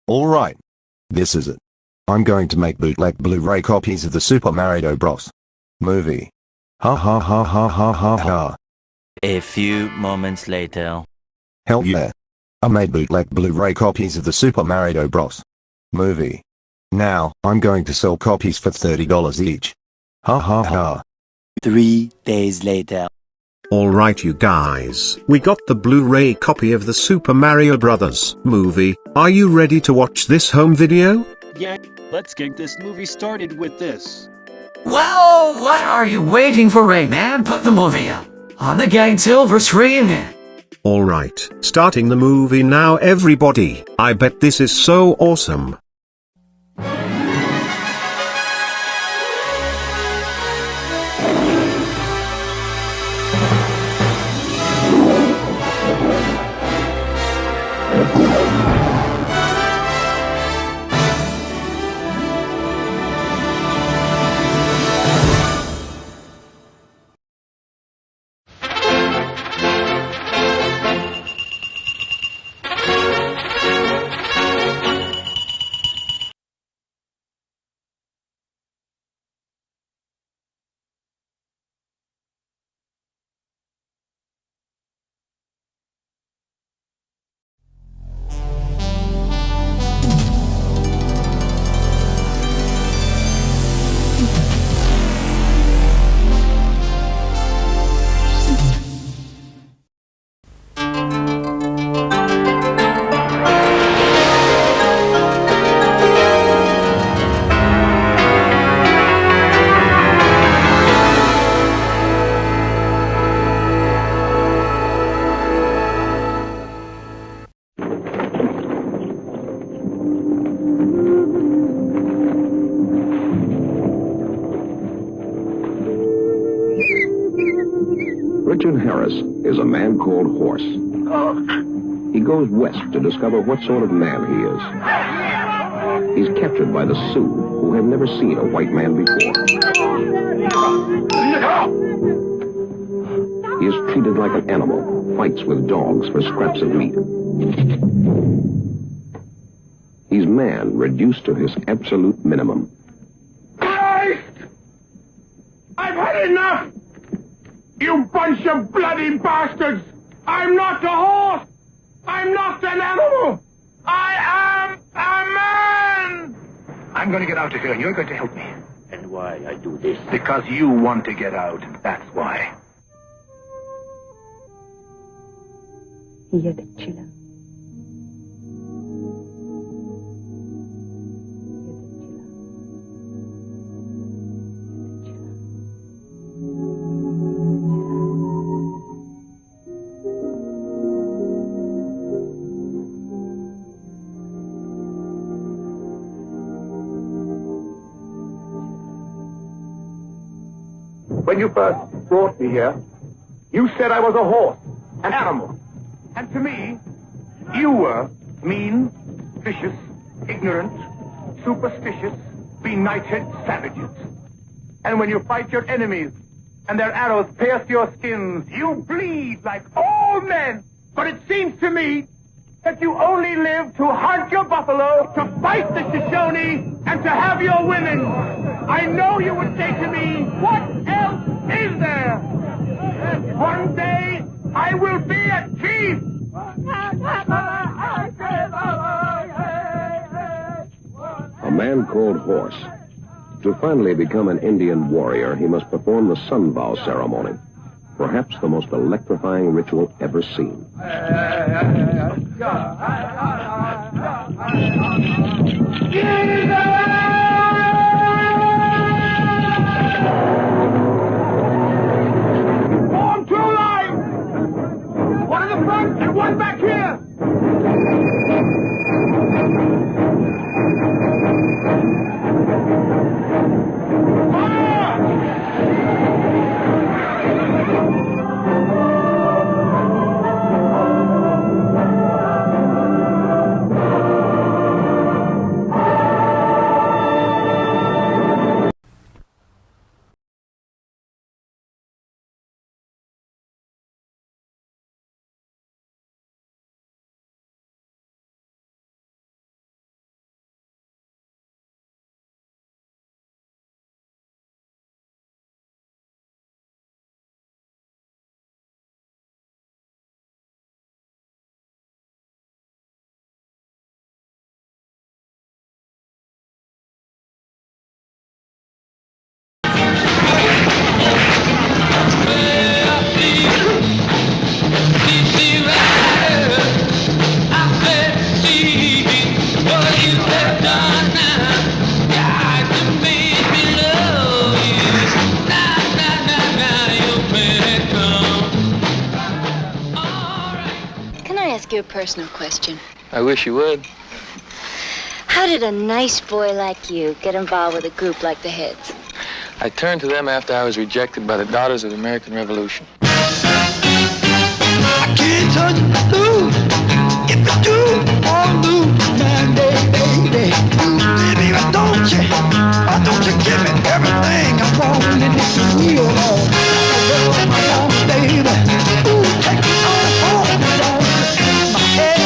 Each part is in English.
Alright. This is it. I'm going to make bootleg Blu-ray copies of the Super Mario Bros. movie. Ha ha ha ha ha ha ha. A few moments later. Hell yeah. I made bootleg Blu-ray copies of the Super Mario Bros. movie. Now, I'm going to sell copies for $30 each. Ha ha ha. 3 days later. Alright you guys, we got the Blu-ray copy of the Super Mario Bros. movie. Are you ready to watch this home video? Yeah, let's get this movie started with this. Well, what are you waiting for, Rayman? Put the movie up on the giant silver screen. Alright, starting the movie now everybody. I bet this is so awesome. Is a man called Horse. He goes west to discover what sort of man he is. He's captured by the Sioux, who have never seen a white man before. He is treated like an animal, fights with dogs for scraps of meat. He's man reduced to his absolute minimum. Christ! I've had enough! You bunch of bloody bastards! I'm not a horse! I'm not an animal! I am a man! I'm going to get out of here, and you're going to help me. And why I do this? Because you want to get out, that's why. When you first brought me here, you said I was a horse, an animal. And to me, you were mean, vicious, ignorant, superstitious, benighted savages. And when you fight your enemies and their arrows pierce your skins, you bleed like all men. But it seems to me that you only live to hunt your buffalo, to fight the Shoshone, and to have your women. I know you would say to me, what else is there? One day, I will be a chief. A man called Horse. To finally become an Indian warrior, he must perform the sun vow ceremony. Perhaps the most electrifying ritual ever seen. Form two lines! One in the front and one back here! personal question. I wish you would. How did a nice boy like you get involved with a group like the Heads? I turned to them after I was rejected by the Daughters of the American Revolution. I can't touch you if I do, I'll lose my baby. Baby, don't you give me everything I want in this real love. Baby, ooh, take me on home, my head,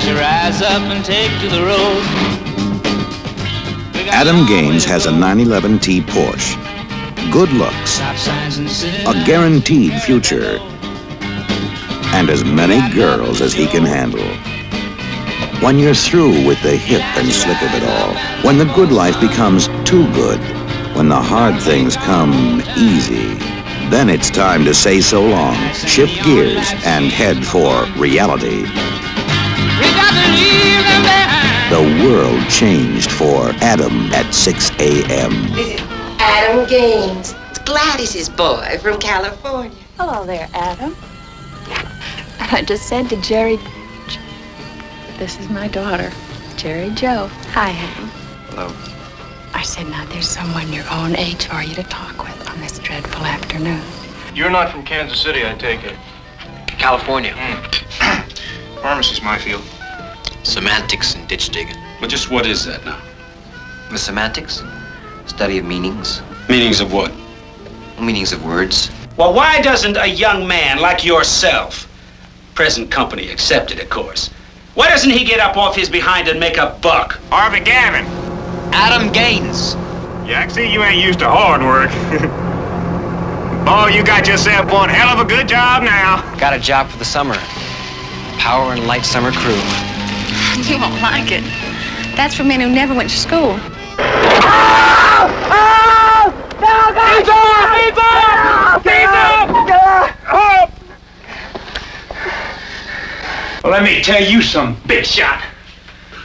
Rise up and take to the road. Adam Gaines has a 911T Porsche. Good looks, a guaranteed future, and as many girls as he can handle. When you're through with the hip and slick of it all, when the good life becomes too good, when the hard things come easy, then it's time to say so long, shift gears, and head for reality. The world changed for Adam at 6 a.m. This is Adam Gaines. It's Gladys's boy from California. Hello there, Adam. I just said to Jerry, this is my daughter, Jerry Joe. Hi, Adam. Hello. I said, now there's someone your own age for you to talk with on this dreadful afternoon. You're not from Kansas City, I take it. California. Pharmacy's my field. Semantics and ditch digging. But just what is that now? The semantics? Study of meanings. Meanings of what? Meanings of words. Well, why doesn't a young man like yourself, present company accepted, of course, why doesn't he get up off his behind and make a buck? Harvey Gavin. Adam Gaines. Yeah, I can see you ain't used to hard work. Boy, you got yourself one hell of a good job now. Got a job for the summer. Power and light summer crew. You won't like it. That's for men who never went to school. Well, let me tell you some big shot.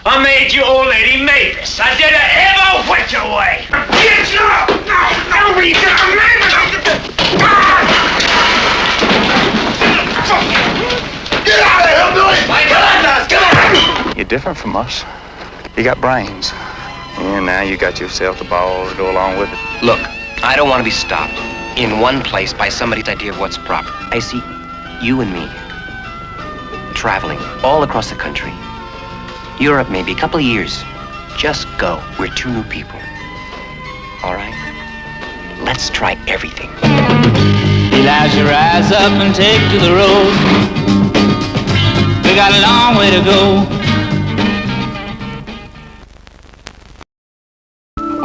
I made you old lady Mavis. I did it ever went your way. Get up! Get out of here, Billy! You're different from us. You got brains. And now you got yourself the balls to go along with it. Look, I don't want to be stopped in one place by somebody's idea of what's proper. I see you and me traveling all across the country. Europe, maybe a couple of years. Just go. We're two new people. All right? Let's try everything. Elijah, rise up and take to the road. We got a long way to go.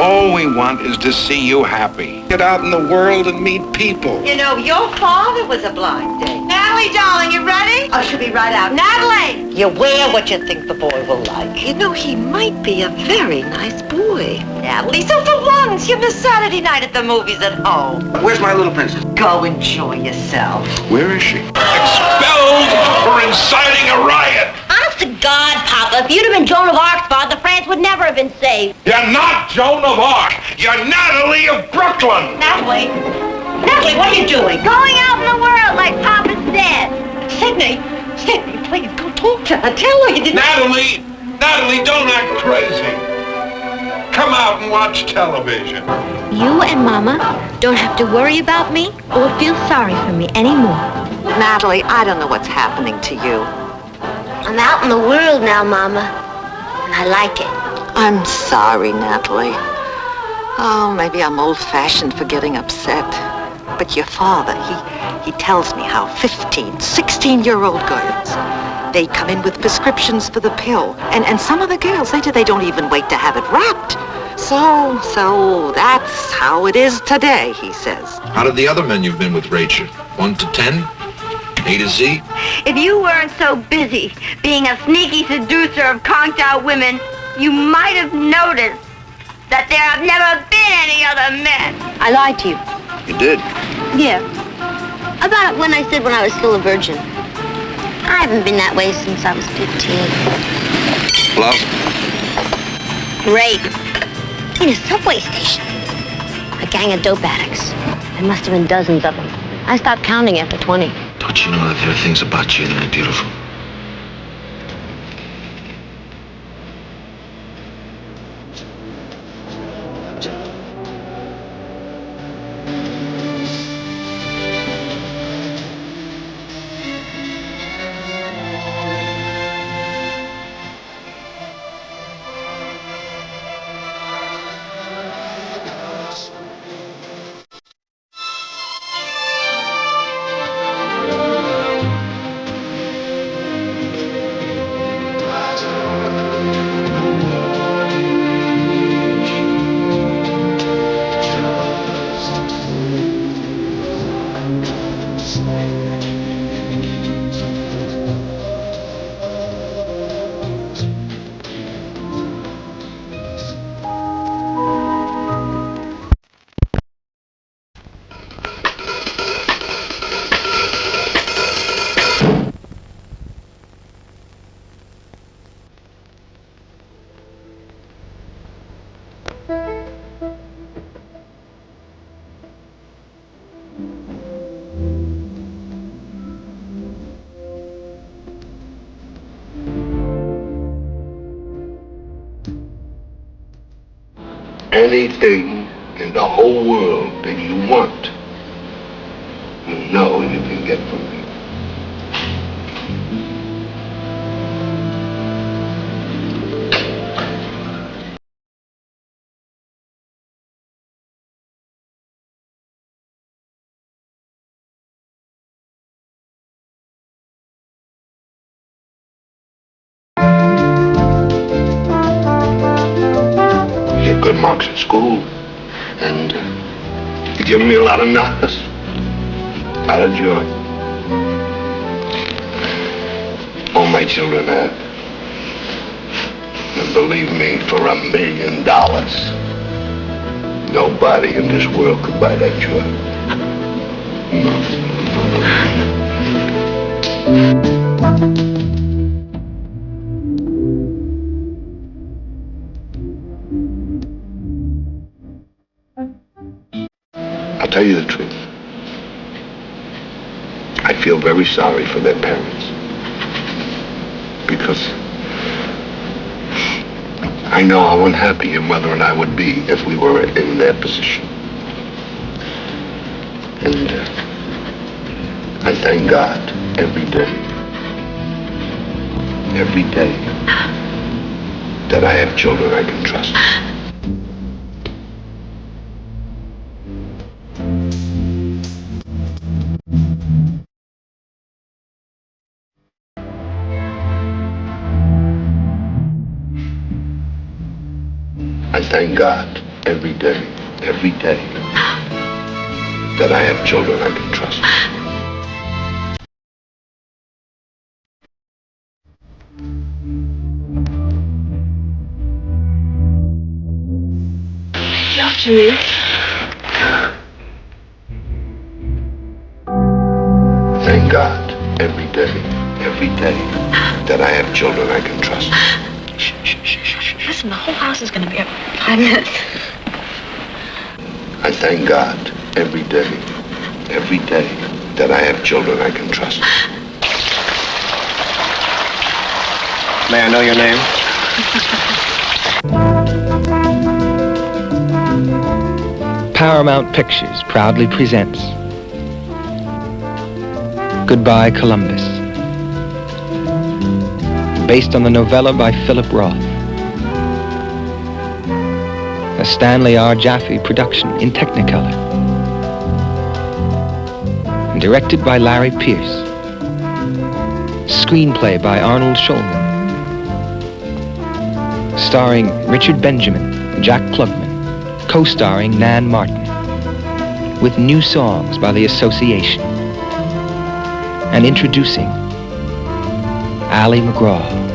All we want is to see you happy. Get out in the world and meet people. You know, your father was a blind date. Natalie, darling, you ready? I should be right out. Natalie! You wear what you think the boy will like. You know, he might be a very nice boy. Natalie, so for once, you miss Saturday night at the movies at home. Where's my little princess? Go enjoy yourself. Where is she? Expelled for inciting a riot. Honest to God, Papa, if you'd have been Joan of Arc's father, France would never have been saved. You're not Joan of Arc. You're Natalie of Brooklyn. Natalie, what are you doing? Going out in the world like Papa said. Sydney, please go talk to her. Tell her you didn't... Natalie, don't act crazy. Come out and and watch television. You and Mama don't have to worry about me or feel sorry for me anymore. Natalie, I don't know what's happening to you. I'm out in the world now, Mama, and I like it. I'm sorry, Natalie. Oh, maybe I'm old-fashioned for getting upset. But your father, he tells me how 15, 16-year-old girls, they come in with prescriptions for the pill. And some of the girls, they don't even wait to have it wrapped. So that's how it is today, he says. How did the other men you've been with rate you? 1 to 10? A to Z? If you weren't so busy being a sneaky seducer of conked-out women, you might have noticed that there have never been any other men. I lied to you. You did? Yeah. About when I said when I was still a virgin. I haven't been that way since I was 15. Love? Rape. In a subway station. A gang of dope addicts. There must have been dozens of them. I stopped counting after 20. Don't you know that there are things about you that are beautiful? Anything in the whole world that you want, you know you can get from me. You get good marks at school, and you give me a lot of knocks, a lot of joy. All my children have. And believe me, for $1 million, nobody in this world could buy that joy. I'll tell you the truth. I feel very sorry for their parents. Because I know how unhappy your mother and I would be if we were in their position. And I thank God every day that I have children I can trust. I thank God every day that I have children I can trust. After me. Thank God every day that I have children I can trust. Listen, the whole house is gonna be up in 5 minutes. I thank God every day that I have children I can trust. May I know your name? Paramount Pictures proudly presents Goodbye, Columbus, based on the novella by Philip Roth. A Stanley R. Jaffe production in Technicolor. Directed by Larry Pierce. Screenplay by Arnold Schulman. Starring Richard Benjamin and Jack Klugman. Co-starring Nan Martin. With new songs by The Association. And introducing Ali MacGraw.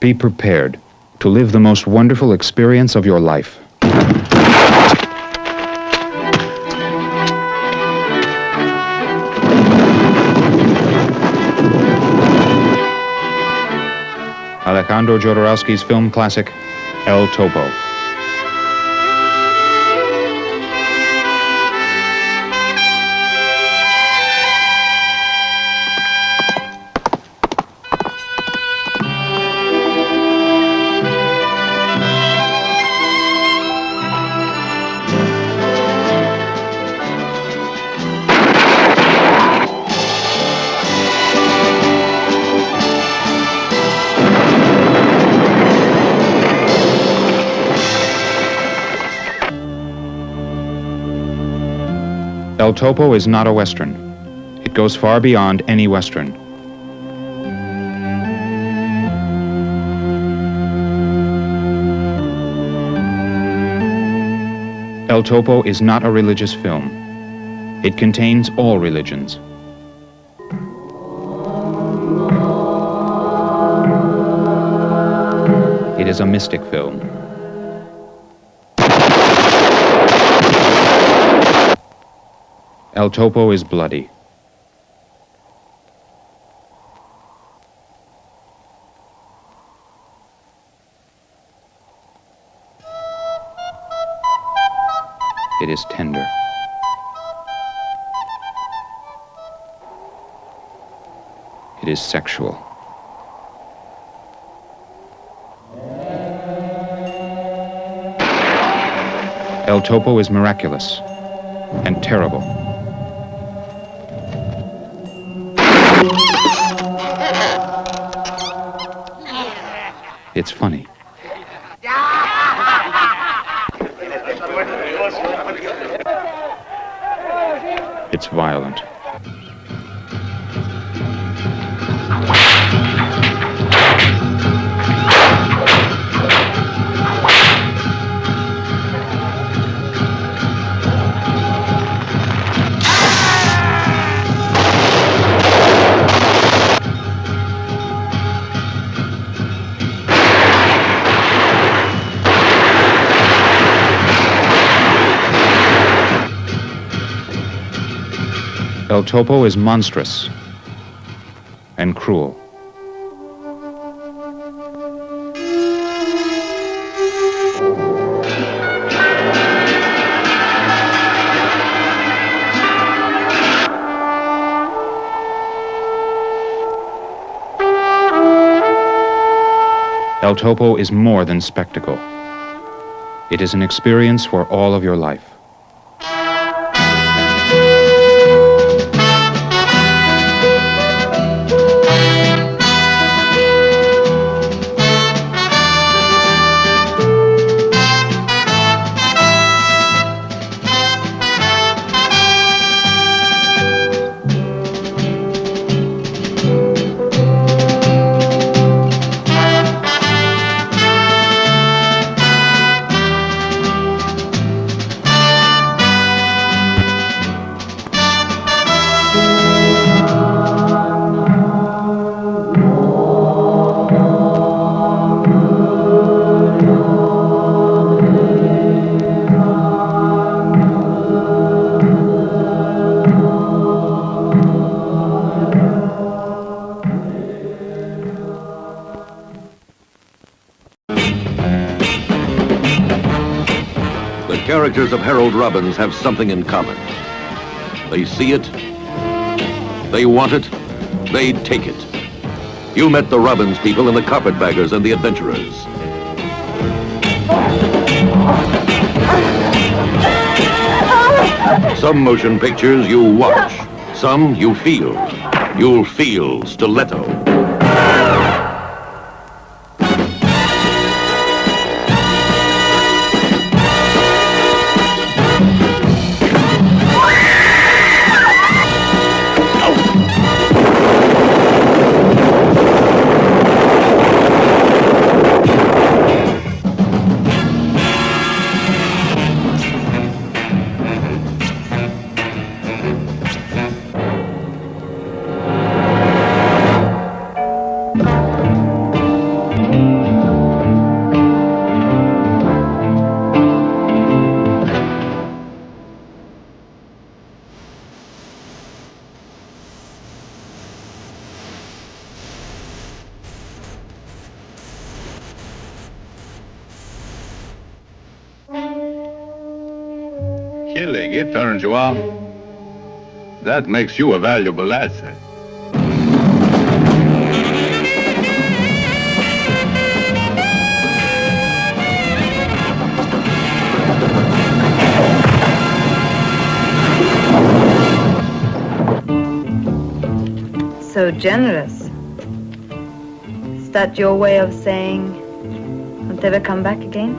Be prepared to live the most wonderful experience of your life. Alejandro Jodorowsky's film classic, El Topo. El Topo is not a Western. It goes far beyond any Western. El Topo is not a religious film. It contains all religions. It is a mystic film. El Topo is bloody. It is tender. It is sexual. El Topo is miraculous and terrible. It's funny. It's violent. El Topo is monstrous and cruel. El Topo is more than spectacle. It is an experience for all of your life. characters of Harold Robbins have something in common. They see it, they want it, they take it. You met the Robbins people in the Carpetbaggers and the Adventurers. Some motion pictures you watch, some you feel. You'll feel Stiletto. Killing, it turns you on. That makes you a valuable asset. So generous. Is that your way of saying I'll never come back again?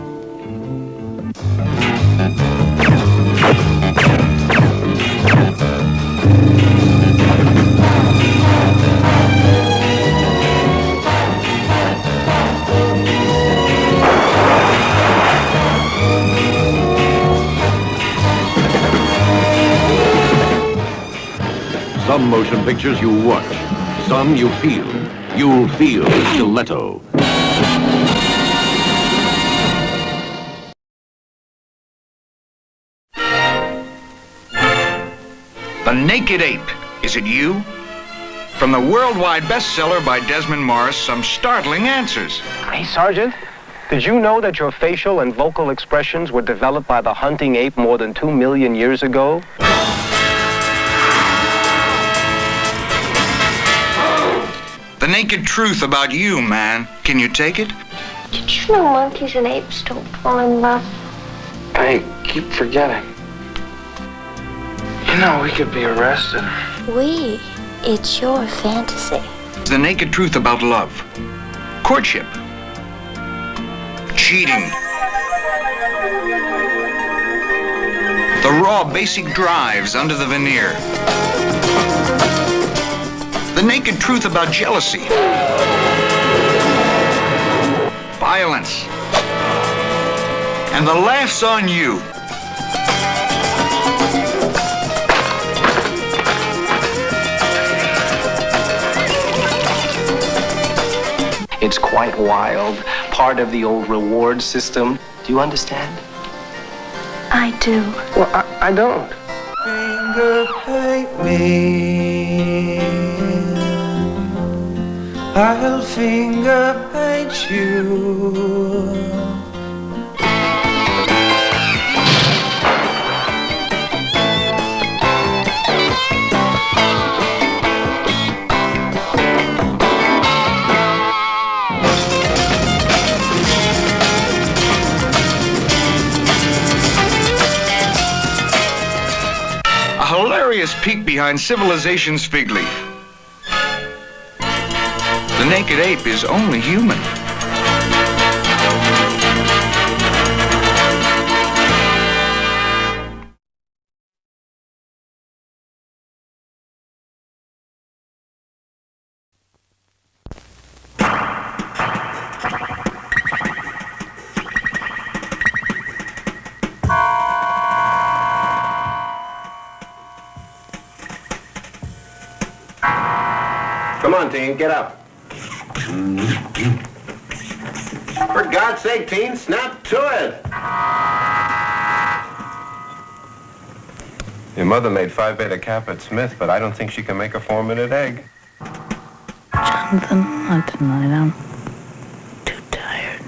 Some motion pictures you watch, some you feel. You'll feel Stiletto. The Naked Ape. Is it you? From the worldwide bestseller by Desmond Morris, some startling answers. Hey, Sergeant. Did you know that your facial and vocal expressions were developed by the hunting ape more than 2 million years ago? The naked truth about you, man. Can you take it? Did you know monkeys and apes don't fall in love? I keep forgetting. You know, we could be arrested. We? It's your fantasy. The naked truth about love. Courtship. Cheating. The raw, basic drives under the veneer. The naked truth about jealousy. Violence. And the laughs on you. It's quite wild. Part of the old reward system. Do you understand? I do. Well, I don't. Finger paint me. I'll finger paint you. A hilarious peek behind civilization's fig leaf. The naked ape is only human. Come on, teen, get up. For God's sake, teen, snap to it. Your mother made 5 Beta Kappa at Smith, but I don't think she can make a 4-minute egg. Jonathan, not tonight. I'm too tired.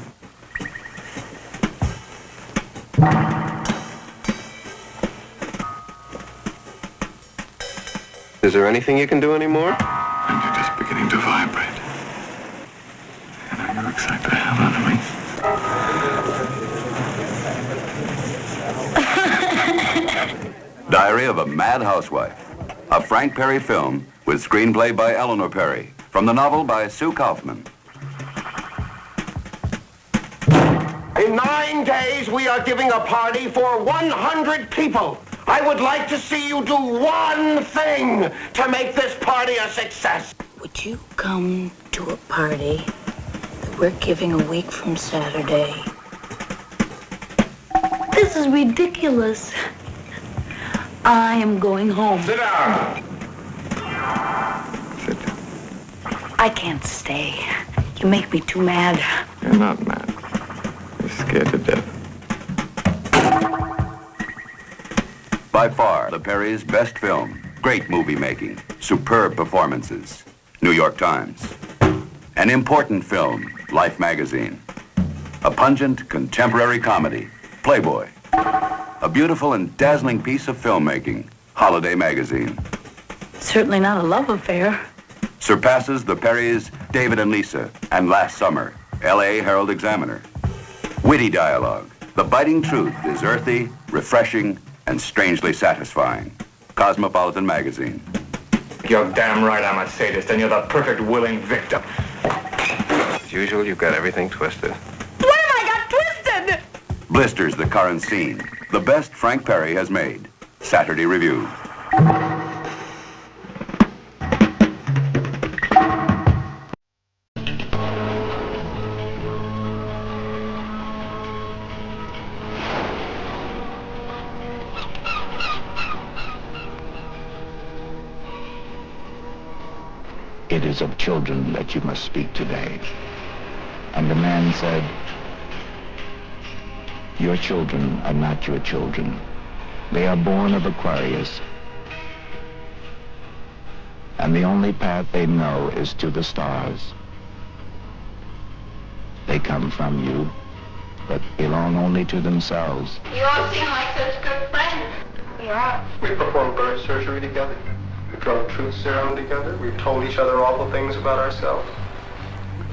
Is there anything you can do anymore? And you're just beginning to vibrate. You know, you excite the hell out of me. Diary of a Mad Housewife. A Frank Perry film with screenplay by Eleanor Perry. From the novel by Sue Kaufman. In 9 days, we are giving a party for 100 people. I would like to see you do one thing to make this party a success. Would you come to a party that we're giving a week from Saturday? This is ridiculous. I am going home. Sit down. I can't stay. You make me too mad. You're not mad. You're scared to death. By far, the Perry's best film. Great movie making. Superb performances. New York Times. An important film. Life magazine. A pungent contemporary comedy. Playboy. A beautiful and dazzling piece of filmmaking. Holiday magazine. Certainly not a love affair. Surpasses the Perry's David and Lisa and Last Summer. L.A. Herald Examiner. Witty dialogue. The biting truth is earthy, refreshing, and strangely satisfying. Cosmopolitan magazine. You're damn right I'm a sadist, and you're the perfect willing victim. As usual, you've got everything twisted. When have I got twisted? Blisters the current scene. The best Frank Perry has made. Saturday Review. It is of children that you must speak today. And the man said, your children are not your children. They are born of Aquarius. And the only path they know is to the stars. They come from you, but belong only to themselves. You all seem like such good friends. We are. We performed birth surgery together. We drunk truth serum together. We've told each other awful things about ourselves.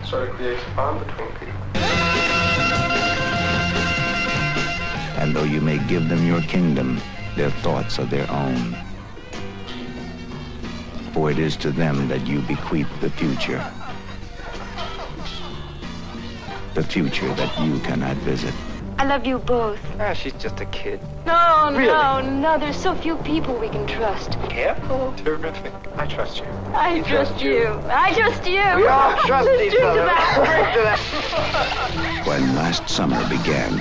It sort of creates a bond between people. And though you may give them your kingdom, their thoughts are their own. For it is to them that you bequeath the future. The future that you cannot visit. I love you both. Ah, she's just a kid. No, Really? no. There's so few people we can trust. Careful. Terrific. I trust you. I trust you. I trust you. We all trust Let's each drink to other. that. When last summer began,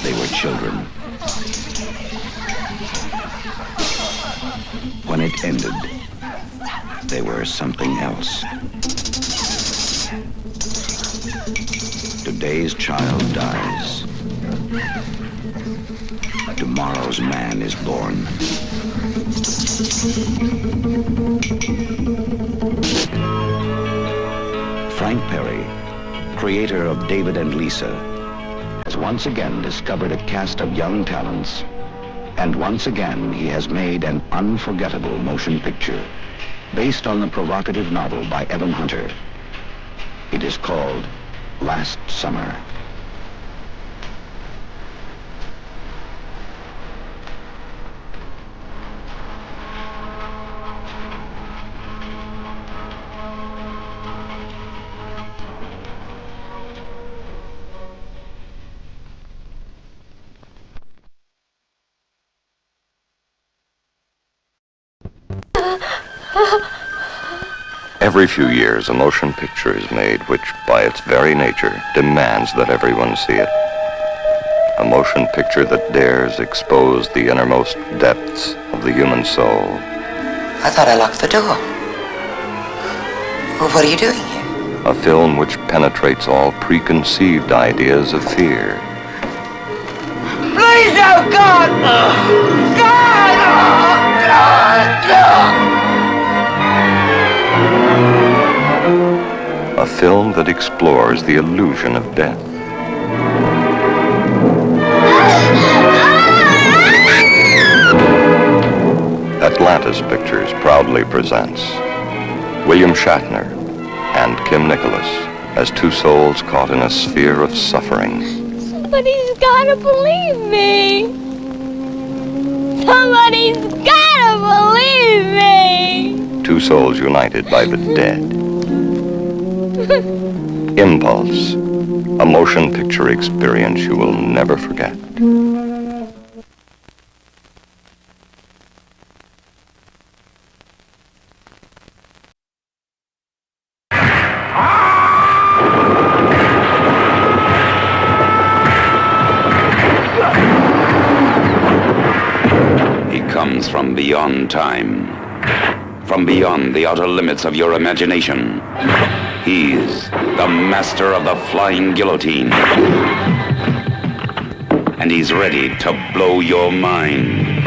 they were children. When it ended, they were something else. Today's child dies. Tomorrow's man is born. Frank Perry, creator of David and Lisa, has once again discovered a cast of young talents, and once again he has made an unforgettable motion picture based on the provocative novel by Evan Hunter. It is called Last Summer. Every few years, a motion picture is made which, by its very nature, demands that everyone see it. A motion picture that dares expose the innermost depths of the human soul. I thought I locked the door. Well, what are you doing here? A film which penetrates all preconceived ideas of fear. Please, no, God! God! God! A film that explores the illusion of death. Atlanta. Atlantis Pictures proudly presents William Shatner and Kim Nicholas as two souls caught in a sphere of suffering. Somebody's gotta believe me. Somebody's gotta believe me. Two souls united by the dead. Impulse, a motion picture experience you will never forget. He comes from beyond time, from beyond the outer limits of your imagination. He's the master of the flying guillotine. And he's ready to blow your mind.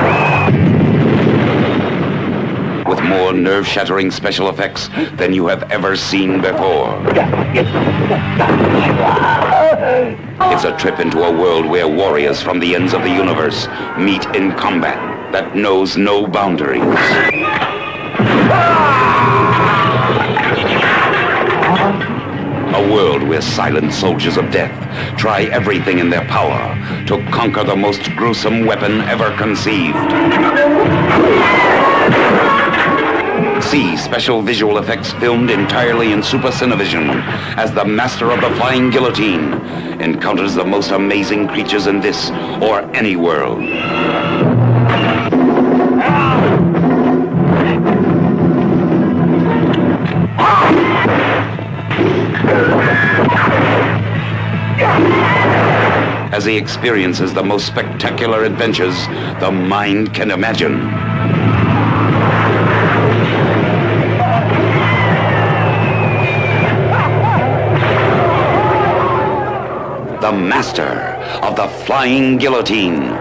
With more nerve-shattering special effects than you have ever seen before. It's a trip into a world where warriors from the ends of the universe meet in combat that knows no boundaries. A world where silent soldiers of death try everything in their power to conquer the most gruesome weapon ever conceived. See special visual effects filmed entirely in Super Cinevision as the master of the flying guillotine encounters the most amazing creatures in this or any world. As he experiences the most spectacular adventures the mind can imagine. The master of the flying guillotine.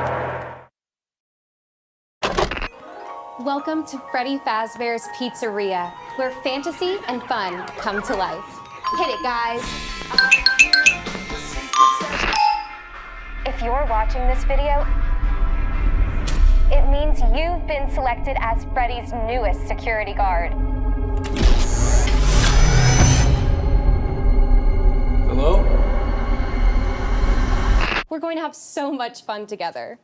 Welcome to Freddy Fazbear's Pizzeria, where fantasy and fun come to life. Hit it, guys. If you're watching this video, it means you've been selected as Freddy's newest security guard. Hello? We're going to have so much fun together.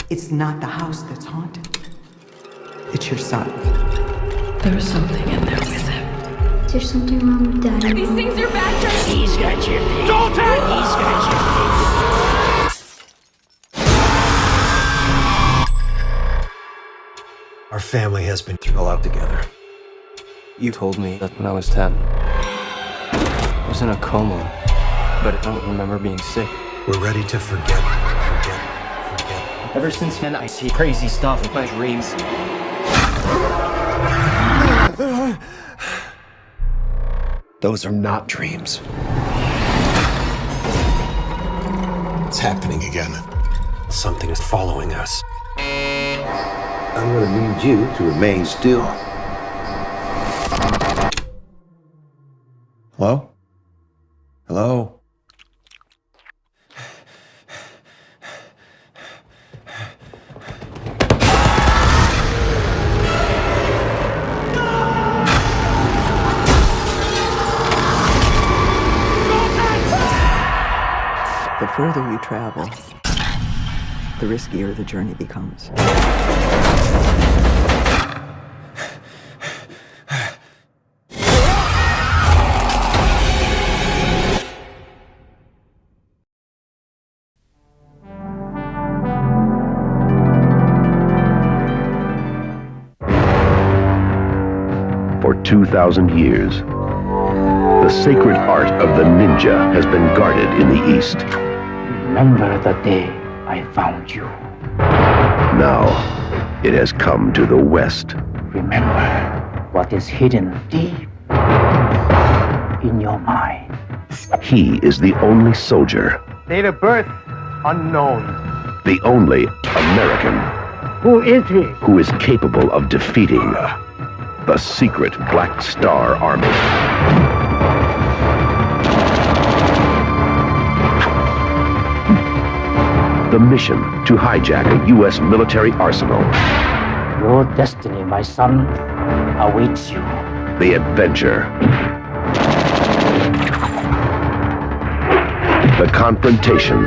It's not the house that's haunted. It's your son. There's something in there with him. Is there something wrong with Daddy? These things are bad. He's got your baby. Dalton! He's got your Our family has been through a lot together. You told me that when I was 10. I was in a coma, but I don't remember being sick. We're ready to forget. Ever since then, I see crazy stuff in my dreams. Those are not dreams. It's happening again. Something is following us. I'm gonna need you to remain still. Hello? Hello? The further you travel, the riskier the journey becomes. For 2,000 years, the sacred art of the ninja has been guarded in the East. Remember the day I found you. Now, it has come to the West. Remember what is hidden deep in your mind. He is the only soldier. Date of birth, unknown. The only American Who is he? who is capable of defeating the secret Black Star Army. The mission to hijack a U.S. military arsenal. Your destiny, my son, awaits you. The adventure. The confrontation.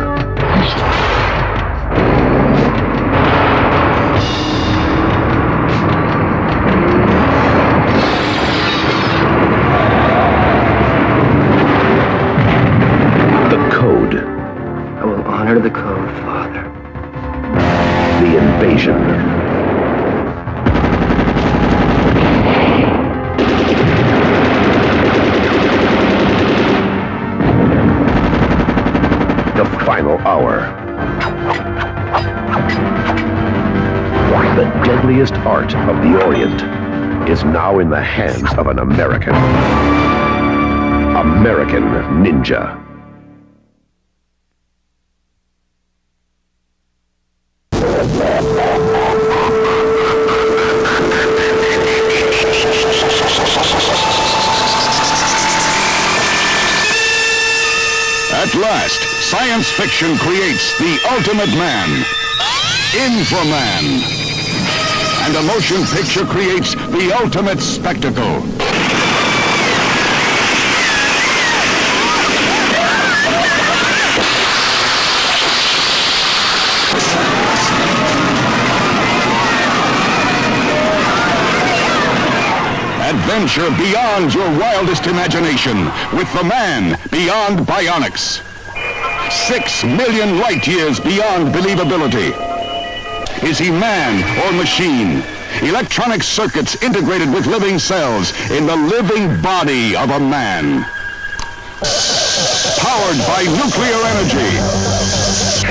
The code. I will honor the code, Father. The invasion. The final hour. The deadliest art of the Orient is now in the hands of an American. American Ninja. At last, science fiction creates the ultimate man, Inframan. And a motion picture creates the ultimate spectacle. Adventure beyond your wildest imagination with the man beyond bionics. 6 million light years beyond believability. Is he man or machine? Electronic circuits integrated with living cells in the living body of a man. Powered by nuclear energy.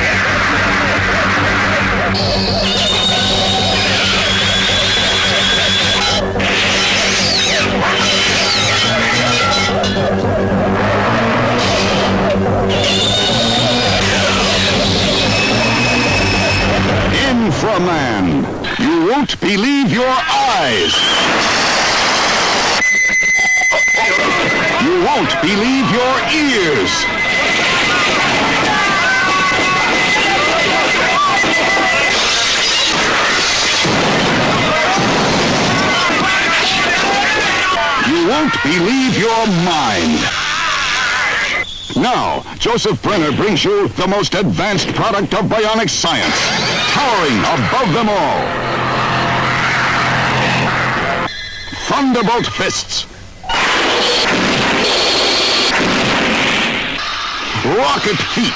Inframan. You won't believe your eyes. You won't believe your ears. You won't believe your mind. Now, Joseph Brenner brings you the most advanced product of bionic science, towering above them all. Thunderbolt fists. Rocket feet.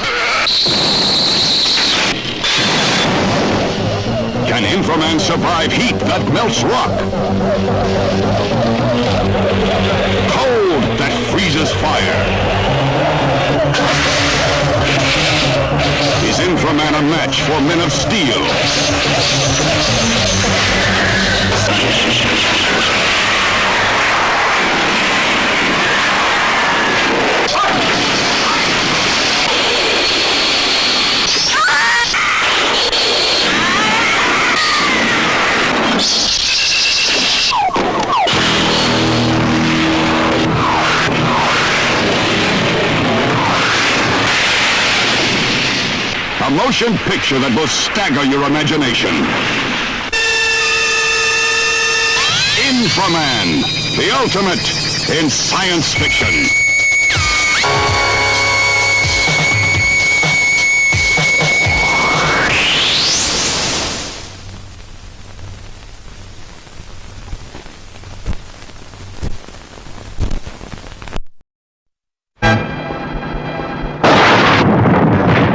Can Inframan survive heat that melts rock? Cold that freezes fire? Is Inframan a match for men of steel? A motion picture that will stagger your imagination. Inframan, the ultimate in science fiction.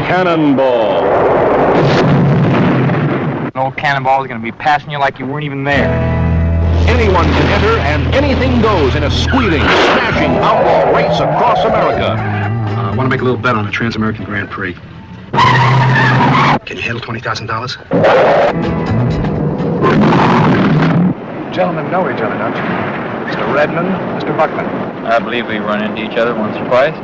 Cannonball. An old cannonball is going to be passing you like you weren't even there. Anyone can enter and anything goes in a squealing, smashing outlaw race across America. I want to make a little bet on the Trans-American Grand Prix. Can you handle $20,000? Gentlemen know each other, don't you? Mr. Redmond, Mr. Buckman. I believe we run into each other once or twice.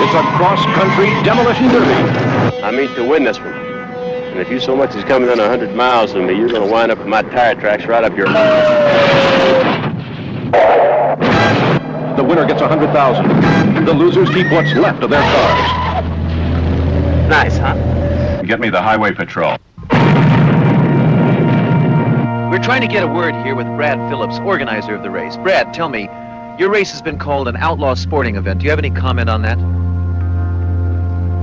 It's a cross-country demolition derby. I mean to win this one. And if you so much as come within 100 miles of me, you're going to wind up with my tire tracks right up your... The winner gets 100,000. The losers keep what's left of their cars. Nice, huh? Get me the highway patrol. We're trying to get a word here with Brad Phillips, organizer of the race. Brad, tell me, your race has been called an outlaw sporting event. Do you have any comment on that?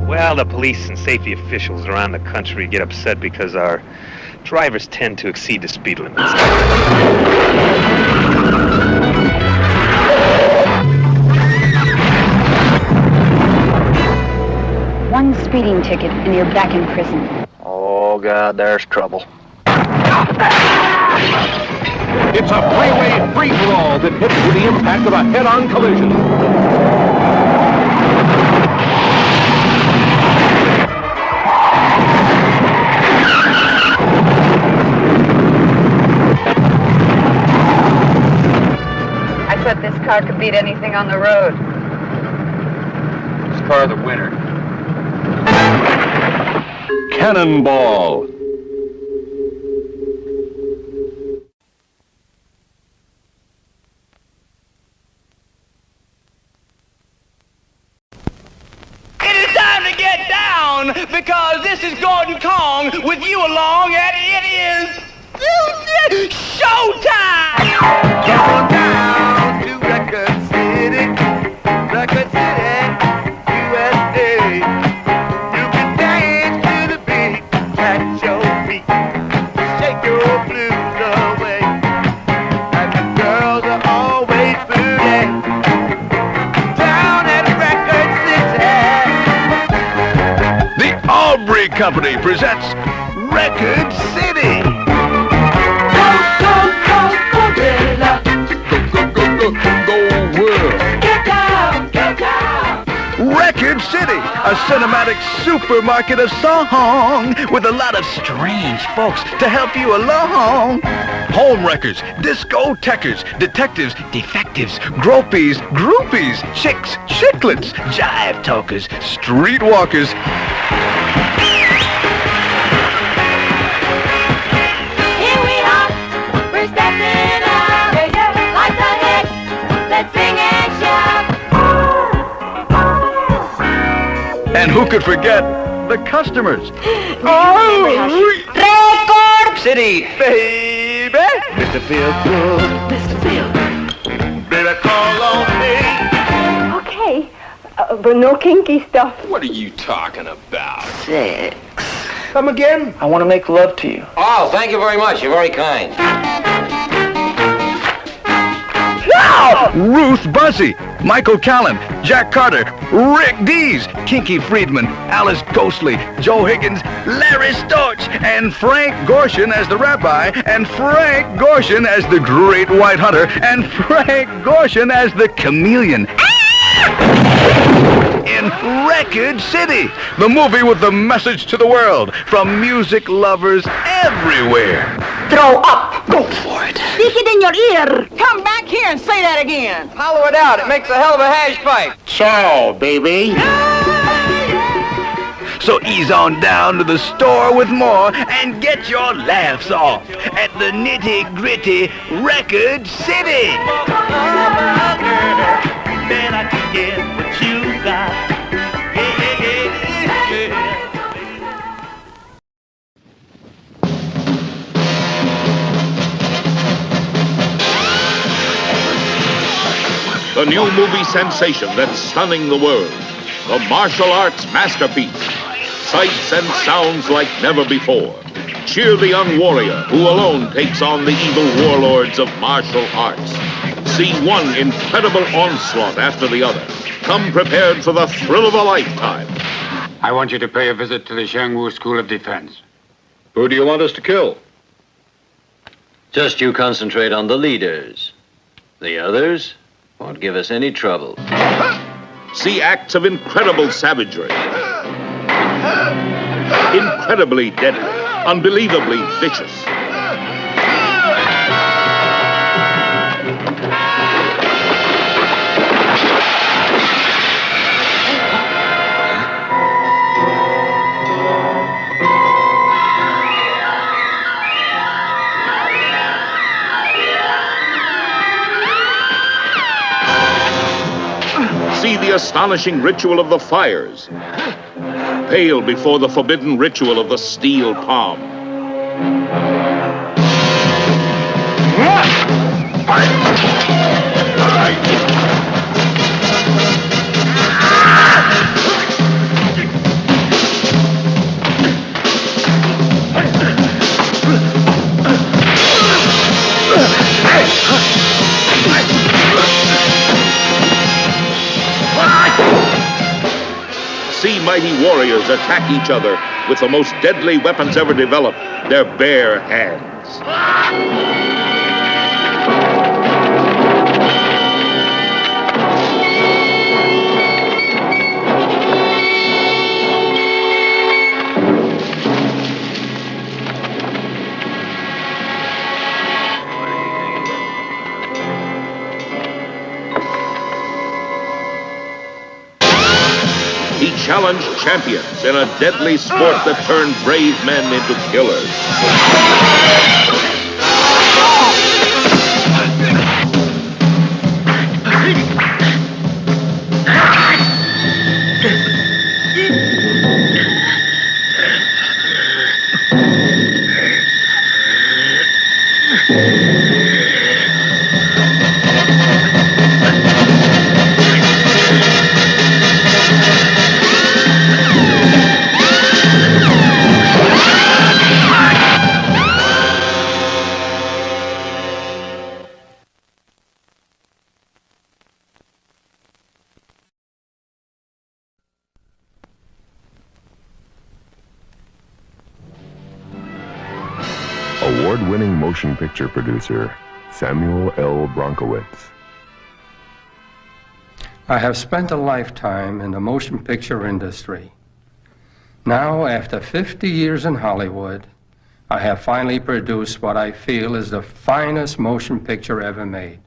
Well, the police and safety officials around the country get upset because our drivers tend to exceed the speed limits. One speeding ticket and you're back in prison. Oh, God, there's trouble. It's a freeway free-for-all that hits with the impact of a head-on collision. I thought this car could beat anything on the road. This car the winner. Cannonball. Because this is Gordon Kong with you along, and it is showtime! Come on down to Record City, USA. You can dance to the beat, catch your feet, shake your blues away. And the girls are always booty down at Record City. The Aubrey Company presents Record City. Go, go, go, gorilla. Go world. Get down, get down. Record City, a cinematic supermarket of song with a lot of strange folks to help you along. Home wreckers, discothequers, detectives, defectives, gropies, groupies, chicks, chicklets, jive talkers, streetwalkers. Here we are, we're stepping out. Lights ahead, let's sing and shout. And who could forget the customers? Record City, baby. Mr. Feel Good. Mr. Feel baby, call on me. Okay, but no kinky stuff. What are you talking about? Sex. Come again? I want to make love to you. Oh, thank you very much. You're very kind. Ruth Buzzy, Michael Callan, Jack Carter, Rick Dees, Kinky Friedman, Alice Ghostly, Joe Higgins, Larry Storch, and Frank Gorshin as the rabbi, and Frank Gorshin as the great white hunter, and Frank Gorshin as the chameleon. In Record City, the movie with the message to the world from music lovers everywhere. Throw up. Go for it. Stick it in your ear. Come back here and say that again. Hollow it out. It makes a hell of a hash pipe. Ciao, baby. So ease on down to the store with more and get your laughs off at the nitty-gritty Record City. Bet I can get what you got. The new movie sensation that's stunning the world. The martial arts masterpiece. Sights and sounds like never before. Cheer the young warrior who alone takes on the evil warlords of martial arts. See one incredible onslaught after the other. Come prepared for the thrill of a lifetime. I want you to pay a visit to the Xiangwu School of Defense. Who do you want us to kill? Just you concentrate on the leaders. The others won't give us any trouble. See acts of incredible savagery. Incredibly deadly. Unbelievably vicious. the astonishing ritual of the fires. Pale before the forbidden ritual of the steel palm. See mighty warriors attack each other with the most deadly weapons ever developed, their bare hands. He challenged champions in a deadly sport that turned brave men into killers. Award-winning motion picture producer, Samuel L. Bronkowitz. I have spent a lifetime in the motion picture industry. Now, after 50 years in Hollywood, I have finally produced what I feel is the finest motion picture ever made.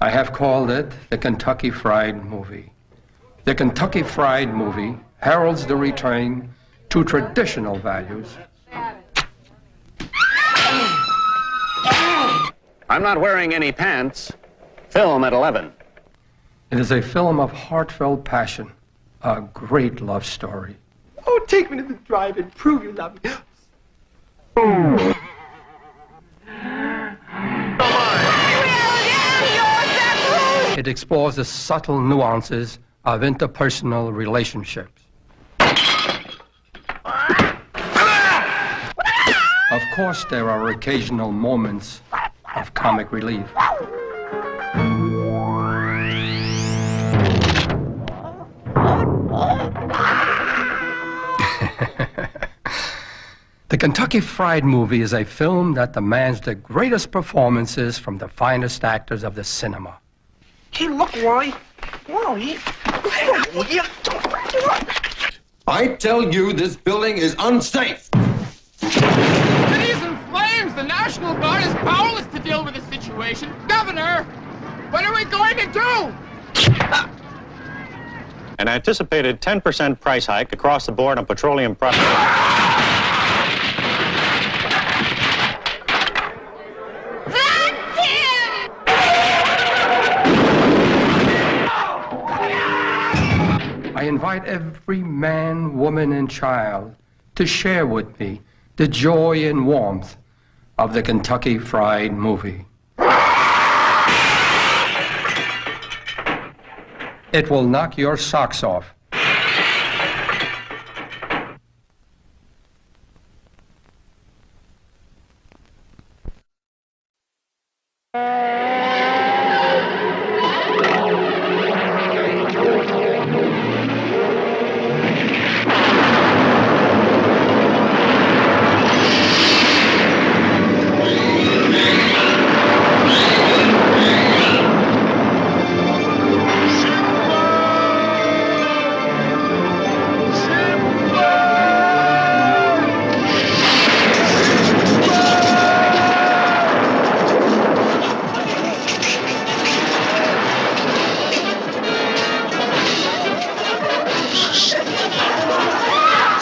I have called it the Kentucky Fried Movie. The Kentucky Fried Movie heralds the return to traditional values. I'm not wearing any pants. Film at 11. It is a film of heartfelt passion, a great love story. Oh, take me to the drive-in, prove you love me. It explores the subtle nuances of interpersonal relationships. Of course, there are occasional moments of comic relief. The Kentucky Fried Movie is a film that demands the greatest performances from the finest actors of the cinema. Hey, look, Wally. Wally. I tell you, this building is unsafe. City's in flames! The National Guard is powerless to deal with the situation. Governor, what are we going to do? An anticipated 10% price hike across the board on petroleum products. I invite every man, woman, and child to share with me the joy and warmth of the Kentucky Fried Movie. It will knock your socks off.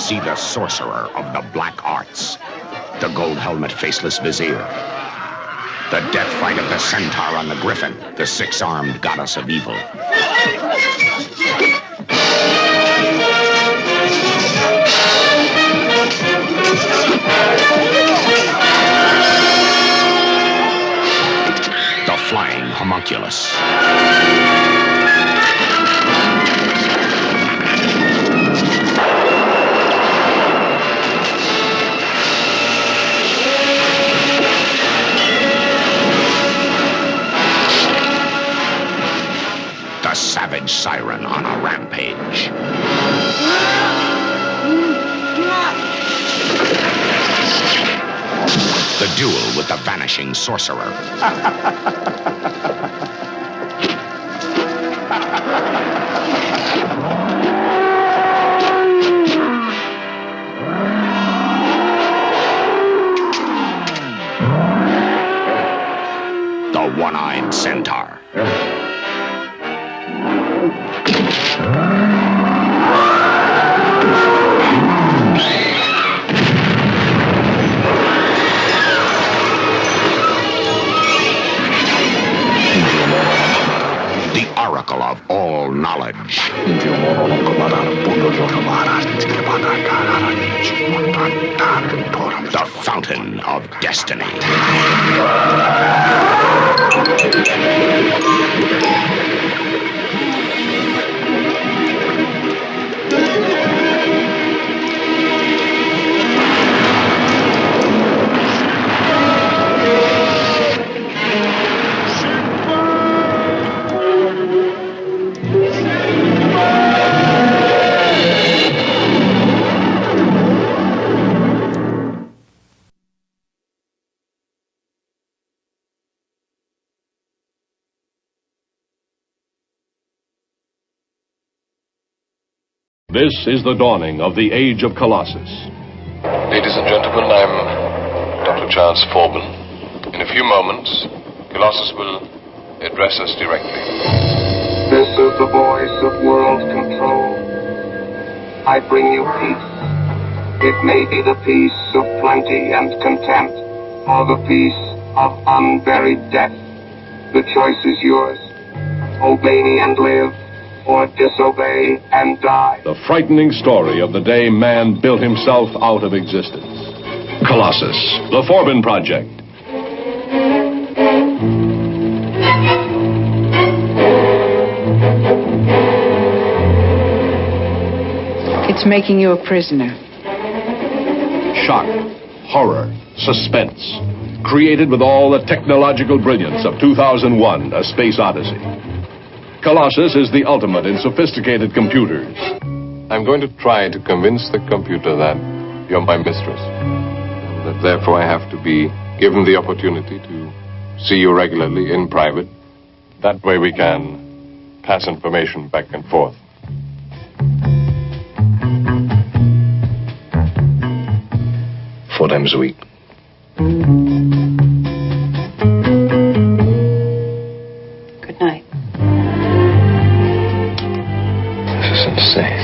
See the sorcerer of the black arts, the gold helmet, faceless vizier. The death fight of the centaur on the griffin, the six-armed goddess of evil. The flying homunculus. The savage siren on a rampage. The duel with the vanishing sorcerer. The one-eyed centaur. The oracle of all knowledge. The fountain of destiny. This is the dawning of the Age of Colossus. Ladies and gentlemen, I'm Dr. Charles Forbin. In a few moments, Colossus will address us directly. This is the voice of world control. I bring you peace. It may be the peace of plenty and content, or the peace of unburied death. The choice is yours. Obey me and live, or disobey and die. The frightening story of the day man built himself out of existence. Colossus, the Forbin Project. It's making you a prisoner. Shock, horror, suspense. Created with all the technological brilliance of 2001, A Space Odyssey. Colossus is the ultimate in sophisticated computers. I'm going to try to convince the computer that you're my mistress. That therefore I have to be given the opportunity to see you regularly in private. That way we can pass information back and forth. Four times a week. Good night. This is insane.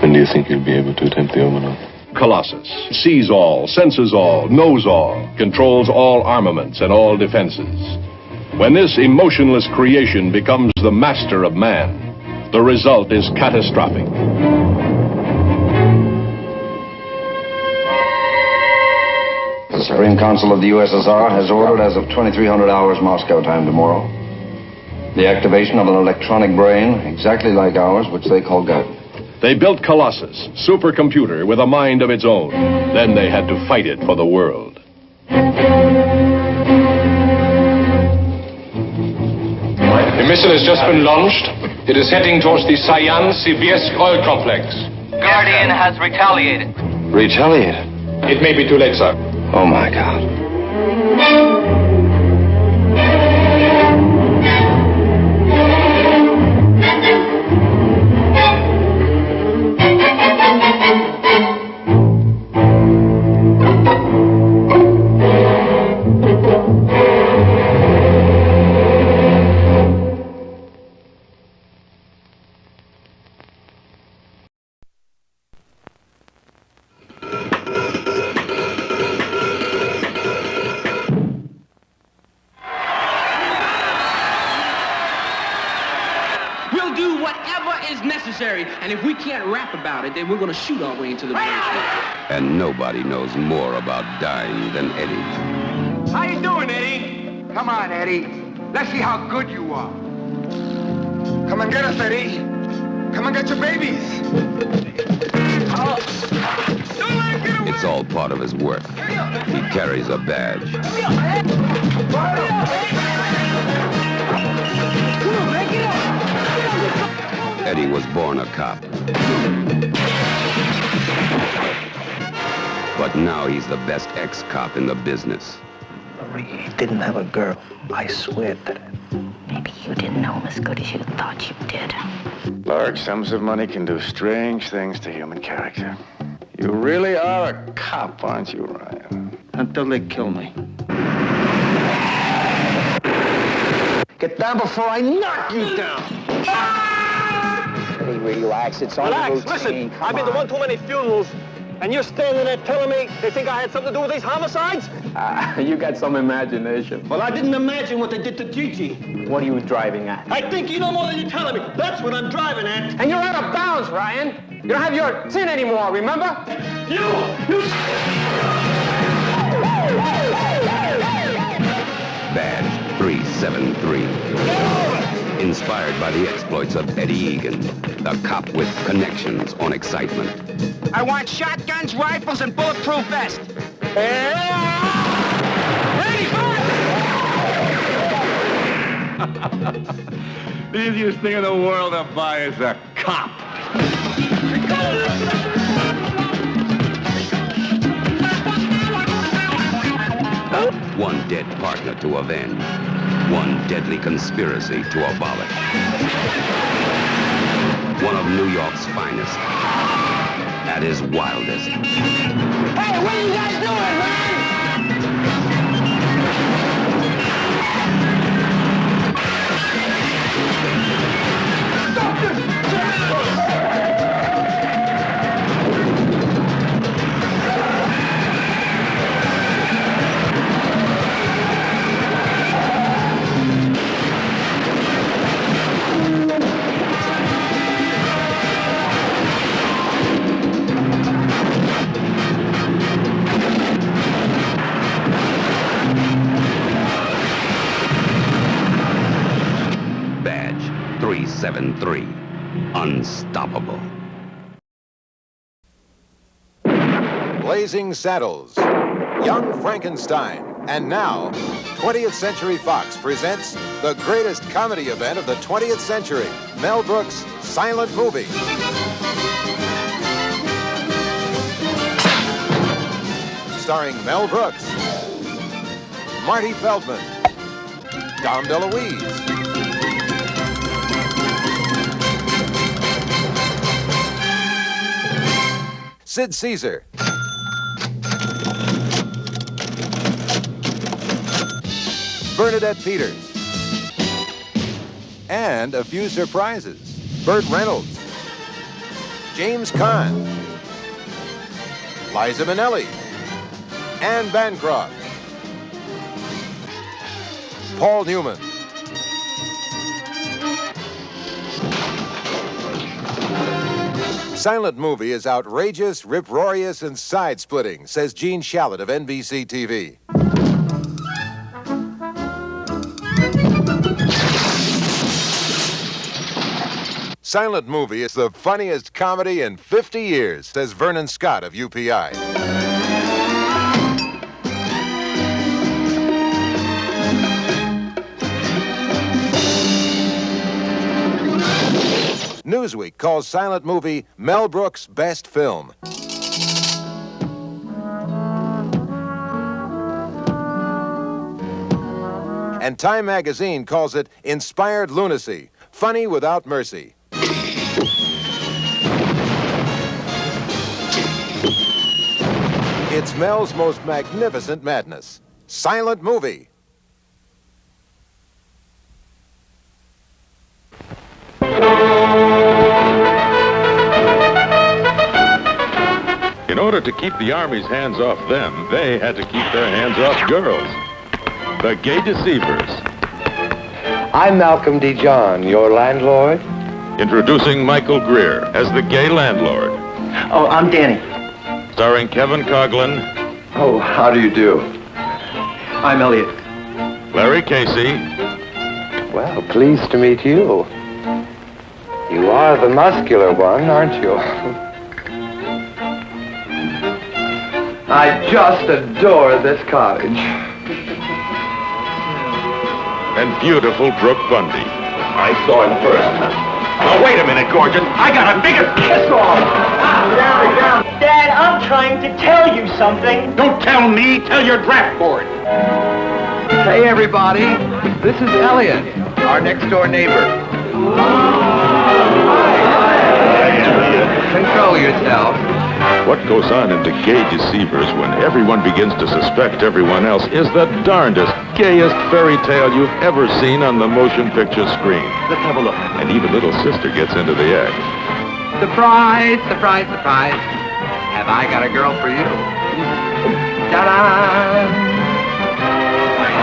When do you think you'll be able to attempt the Omanov? Colossus sees all, senses all, knows all, controls all armaments and all defenses. When this emotionless creation becomes the master of man, the result is catastrophic. The Supreme Council of the USSR has ordered as of 2300 hours Moscow time tomorrow the activation of an electronic brain exactly like ours, which they call God. They built Colossus, supercomputer with a mind of its own. Then they had to fight it for the world. The missile has just been launched. It is heading towards the Sayan-Sibirsk oil complex. Guardian has retaliated. Retaliated? It may be too late, sir. Oh, my God. And if we can't rap about it, then we're gonna shoot our way into the basement. And nobody knows more about dying than Eddie. How you doing, Eddie? Come on, Eddie. Let's see how good you are. Come and get us, Eddie. Come and get your babies. It's all part of his work. He carries a badge. Eddie was born a cop. But now he's the best ex-cop in the business. He didn't have a girl. I swear to it. Maybe you didn't know him as good as you thought you did. Large sums of money can do strange things to human character. You really are a cop, aren't you, Ryan? Until they kill me. Get down before I knock you down! Hey, relax, it's on routine. Listen, I've been to one too many funerals, and you're standing there telling me they think I had something to do with these homicides? You got some imagination. Well, I didn't imagine what they did to Gigi. What are you driving at? I think you know more than you're telling me. That's what I'm driving at. And you're out of bounds, Ryan. You don't have your tin anymore, remember? You! Badge 373. Inspired by the exploits of Eddie Egan, the cop with connections on excitement. I want shotguns, rifles, and bulletproof vests. The easiest thing in the world to buy is a cop. One dead partner to avenge. One deadly conspiracy to abolish. One of New York's finest. At his wildest. Hey, what are you guys doing, man? Stop this! Badge 373. Unstoppable. Blazing Saddles, Young Frankenstein, and now 20th Century Fox presents the greatest comedy event of the 20th century, Mel Brooks' silent movie. Starring Mel Brooks, Marty Feldman, Dom DeLuise, Sid Caesar, Bernadette Peters, and a few surprises. Burt Reynolds, James Caan, Liza Minnelli, Anne Bancroft, Paul Newman. Silent movie is outrageous, rip-roarious, and side-splitting, says Gene Shalit of NBC TV. Silent movie is the funniest comedy in 50 years, says Vernon Scott of UPI. Newsweek calls Silent Movie Mel Brooks' best film. And Time magazine calls it inspired lunacy, funny without mercy. It's Mel's most magnificent madness. Silent Movie. In order to keep the Army's hands off them, they had to keep their hands off girls. The Gay Deceivers. I'm Malcolm D. John, your landlord. Introducing Michael Greer as the gay landlord. Oh, I'm Danny. Starring Kevin Coughlin. Oh, how do you do? I'm Elliot. Larry Casey. Well, pleased to meet you. You are the muscular one, aren't you? I just adore this cottage. And beautiful Brooke Bundy. I saw him first. Now, wait a minute, Gorgon. I got a bigger kiss off. Dad, I'm trying to tell you something. Don't tell me, tell your draft board. Hey, everybody. This is Elliot, our next-door neighbor. Control yourself. What goes on in the Gay Deceivers when everyone begins to suspect everyone else is the darndest, gayest fairy tale you've ever seen on the motion picture screen. Let's have a look. And even little sister gets into the act. Surprise, surprise, surprise. Have I got a girl for you? Ta-da!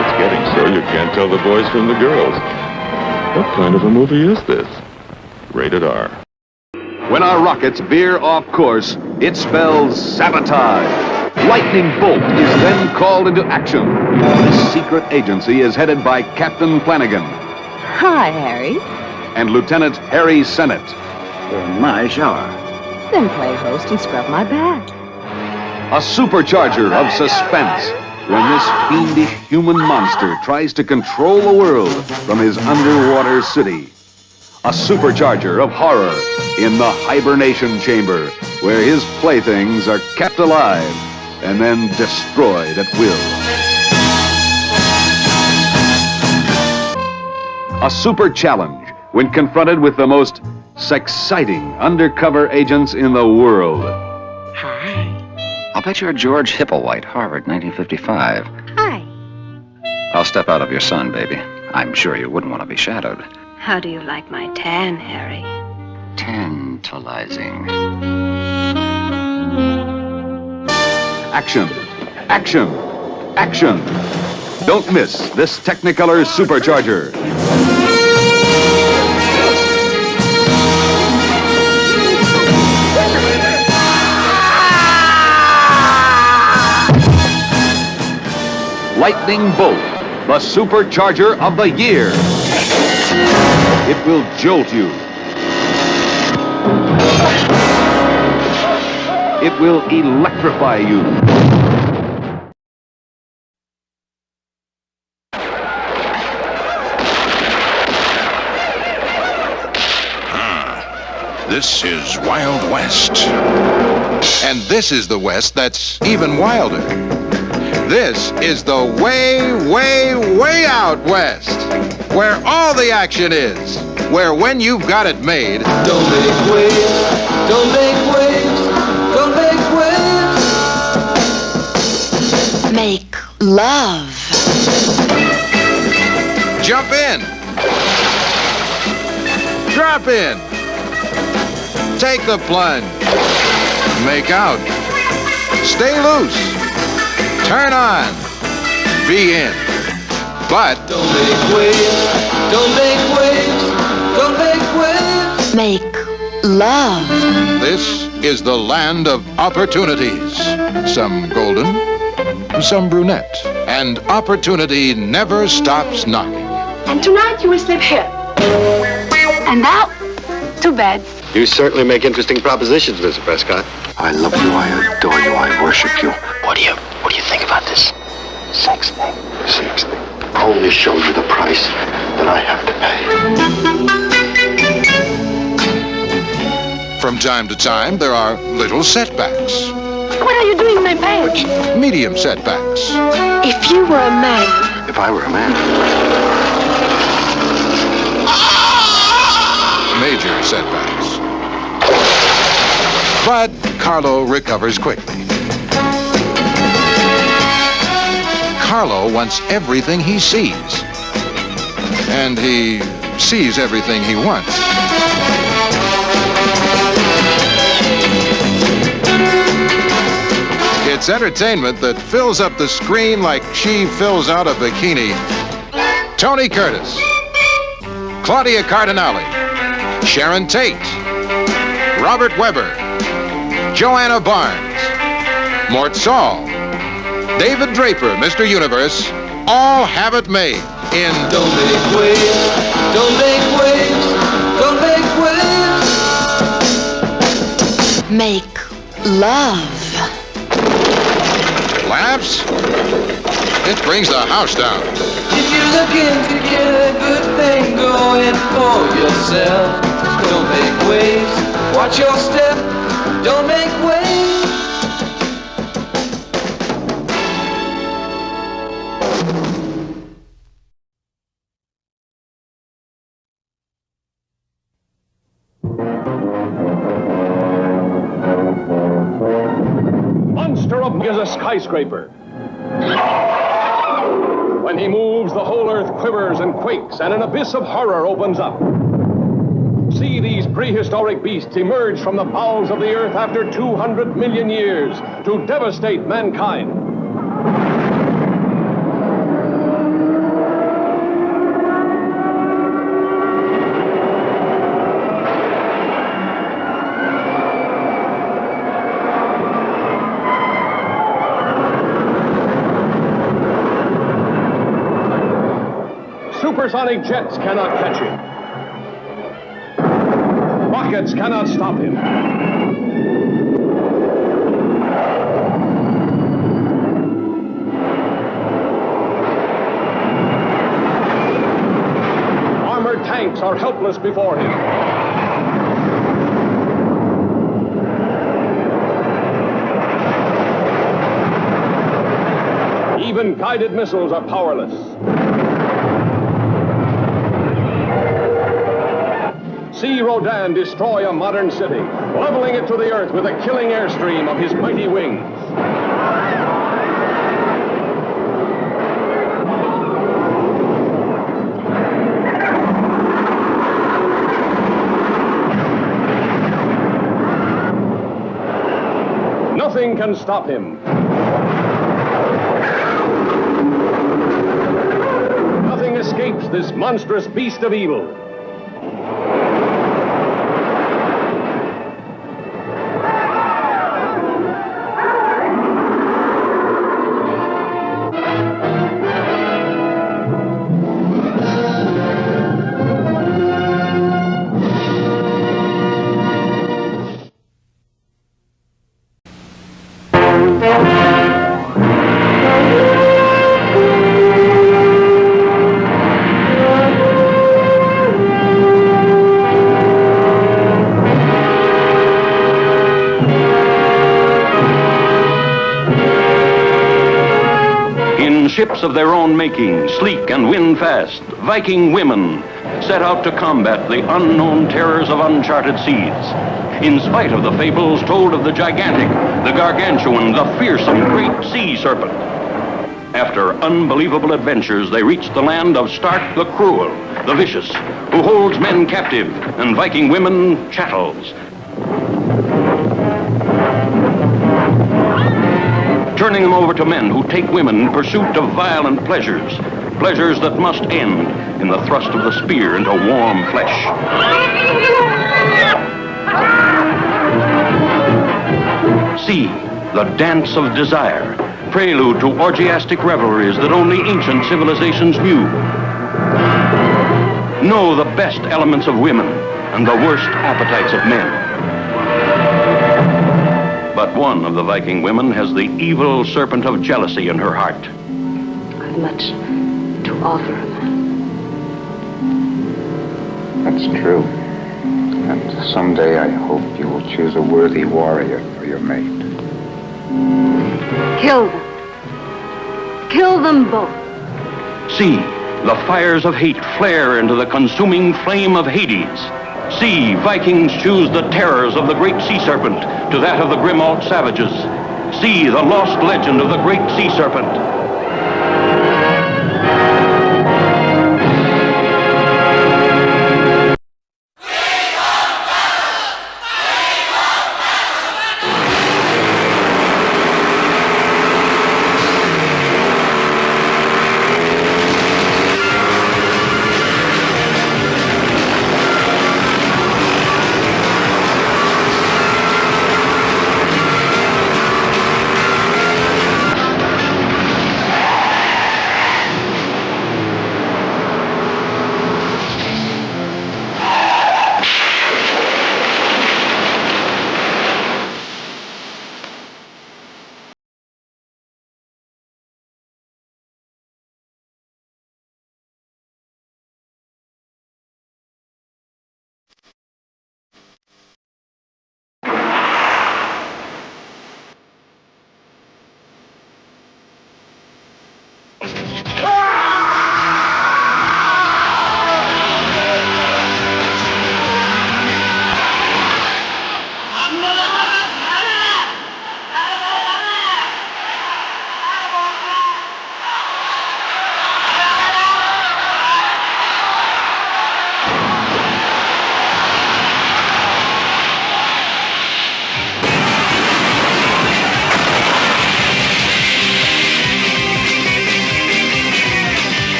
It's getting so you can't tell the boys from the girls. What kind of a movie is this? Rated R. When our rockets veer off course, it spells sabotage. Lightning Bolt is then called into action. This secret agency is headed by Captain Flanagan. Hi, Harry. And Lieutenant Harry Sennett. In my shower. Then play host and scrub my back. A supercharger of suspense when this fiendish human monster tries to control the world from his underwater city. A supercharger of horror in the hibernation chamber, where his playthings are kept alive and then destroyed at will. A super challenge when confronted with the most exciting undercover agents in the world. Hi. I'll bet you're George Hipplewhite, Harvard, 1955. Hi. I'll step out of your sun, baby. I'm sure you wouldn't want to be shadowed. How do you like my tan, Harry? Tantalizing. Action, action, action. Don't miss this Technicolor supercharger. Lightning Bolt, the supercharger of the year. It will jolt you. It will electrify you. This is Wild West. And this is the West that's even wilder. This is the way, way, way out West, where all the action is, where when you've got it made, don't make waves, don't make waves, don't make waves. Make love. Jump in, drop in, take the plunge, make out, stay loose, turn on, be in. But don't make waves, don't make waves, don't make waves. Make love. This is the land of opportunities. Some golden, some brunette. And opportunity never stops knocking. And tonight you will sleep here. And now, too bad. You certainly make interesting propositions, Mr. Prescott. I love you, I adore you, I worship you. What do you think about this sex thing? Sex thing. I'll only show you the price that I have to pay. From time to time, there are little setbacks. What are you doing in my pants? Medium setbacks. If you were a man. If I were a man. Major setbacks. But Carlo recovers quickly. Carlo wants everything he sees. And he sees everything he wants. It's entertainment that fills up the screen like she fills out a bikini. Tony Curtis, Claudia Cardinale, Sharon Tate, Robert Webber, Joanna Barnes, Mort Saul, David Draper, Mr. Universe, all have it made in Don't Make Waves, Don't Make Waves, Don't Make Waves. Make love. Laughs? It brings the house down. If you're looking to get a good thing going for yourself, don't make waves. Watch your step. Don't make waves. Monster of is a skyscraper. When he moves, the whole earth quivers and quakes, and an abyss of horror opens up. See these prehistoric beasts emerge from the bowels of the earth after 200 million years to devastate mankind. Supersonic jets cannot catch him. Rockets cannot stop him. Armored tanks are helpless before him. Even guided missiles are powerless. See Rodin destroy a modern city, leveling it to the earth with a killing airstream of his mighty wings. Nothing can stop him. Nothing escapes this monstrous beast of evil. Ships of their own making, sleek and wind fast, Viking women set out to combat the unknown terrors of uncharted seas. In spite of the fables told of the gigantic, the gargantuan, the fearsome great sea serpent. After unbelievable adventures, they reached the land of Stark the Cruel, the vicious, who holds men captive and Viking women chattels. Turning them over to men who take women in pursuit of violent pleasures, pleasures that must end in the thrust of the spear into warm flesh. See, the dance of desire, prelude to orgiastic revelries that only ancient civilizations knew. Know the best elements of women and the worst appetites of men. But one of the Viking women has the evil serpent of jealousy in her heart. I've much to offer a man. That's true. And someday I hope you will choose a worthy warrior for your mate. Kill them. Kill them both. See, the fires of hate flare into the consuming flame of Hades. See, Vikings choose the terrors of the great sea serpent to that of the grim alt savages. See, the lost legend of the great sea serpent.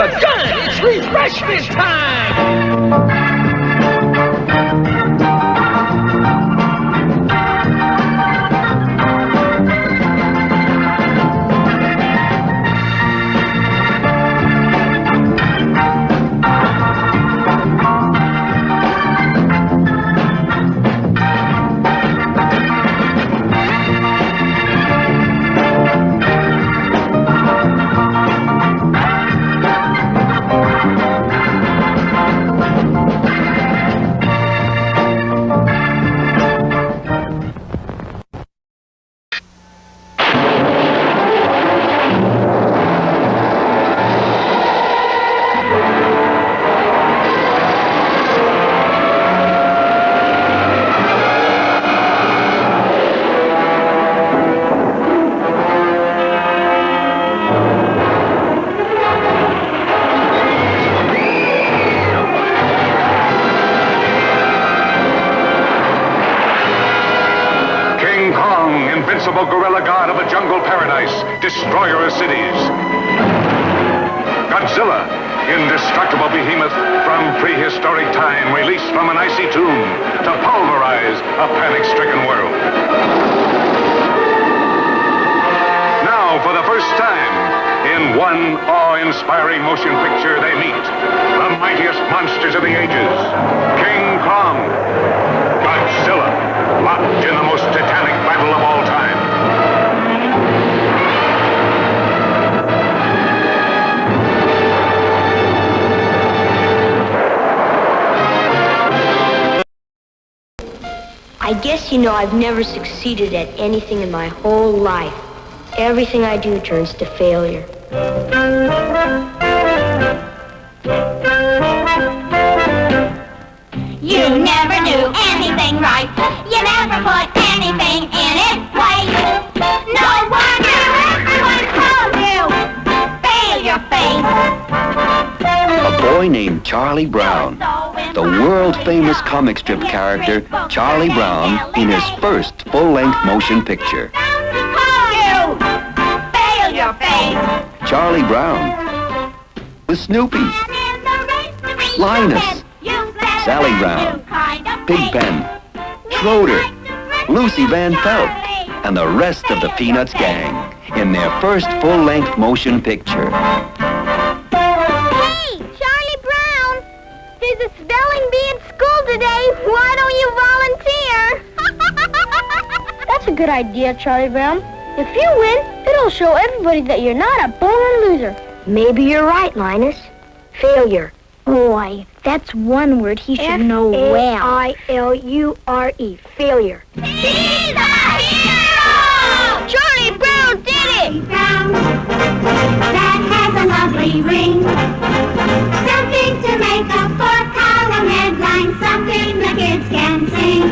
begun! It's refreshment time! Invincible gorilla god of a jungle paradise, destroyer of cities. Godzilla, indestructible behemoth from prehistoric time, released from an icy tomb to pulverize a panic-stricken world. Now, for the first time, in one awe-inspiring motion picture, they meet the mightiest monsters of the ages, King Kong, Godzilla, locked in the most titanic battle of all time. I guess you know I've never succeeded at anything in my whole life. Everything I do turns to failure. You never do anything right. You never put anything in its place. No wonder everyone calls you failure face. A boy named Charlie Brown, the world-famous comic strip character Charlie Brown in his first full-length motion picture. You failure face. Charlie Brown with Snoopy, Linus, Sally Brown, Pigpen, Schroeder, Lucy Van Pelt, and the rest of the Peanuts gang in their first full-length motion picture. Hey, Charlie Brown! There's a spelling bee at school today. Why don't you volunteer? That's a good idea, Charlie Brown. If you win, it'll show everybody that you're not a born loser. Maybe you're right, Linus. Failure. Boy, that's one word he should know well. F-A-I-L-U-R-E. Failure. He's a hero! Charlie Brown did it! Brown, that has a lovely ring. Something to make a four-column headline, something the kids can sing.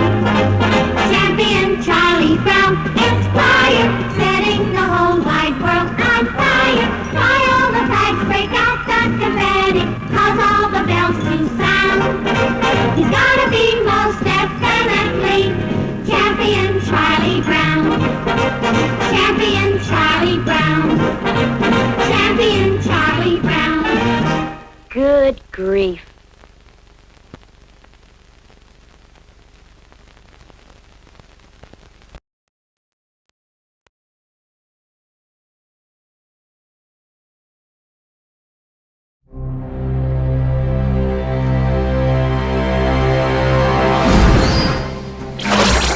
Champion Charlie Brown, inspired, setting the whole wide world on fire. Why all the flags break out the confetti, cause all the bells to sound. He's gotta be most definitely Champion Charlie Brown. Champion Charlie Brown. Champion Charlie Brown. Good grief.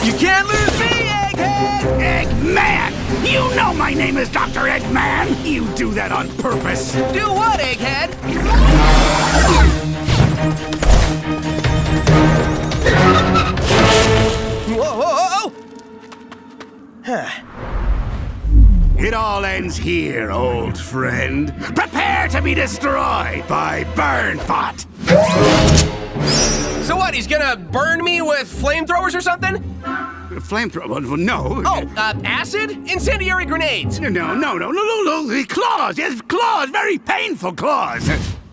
You can't lose me, Egghead! Eggman! You know my name is Dr. Eggman! You do that on purpose! Do what, Egghead? Whoa, whoa, whoa! It all ends here, old friend. Prepare to be destroyed by Burnbot! So what, he's gonna burn me with flamethrowers or something? Flamethrower? No. Oh, acid? Incendiary grenades? No. The claws! Yes, claws! Very painful claws!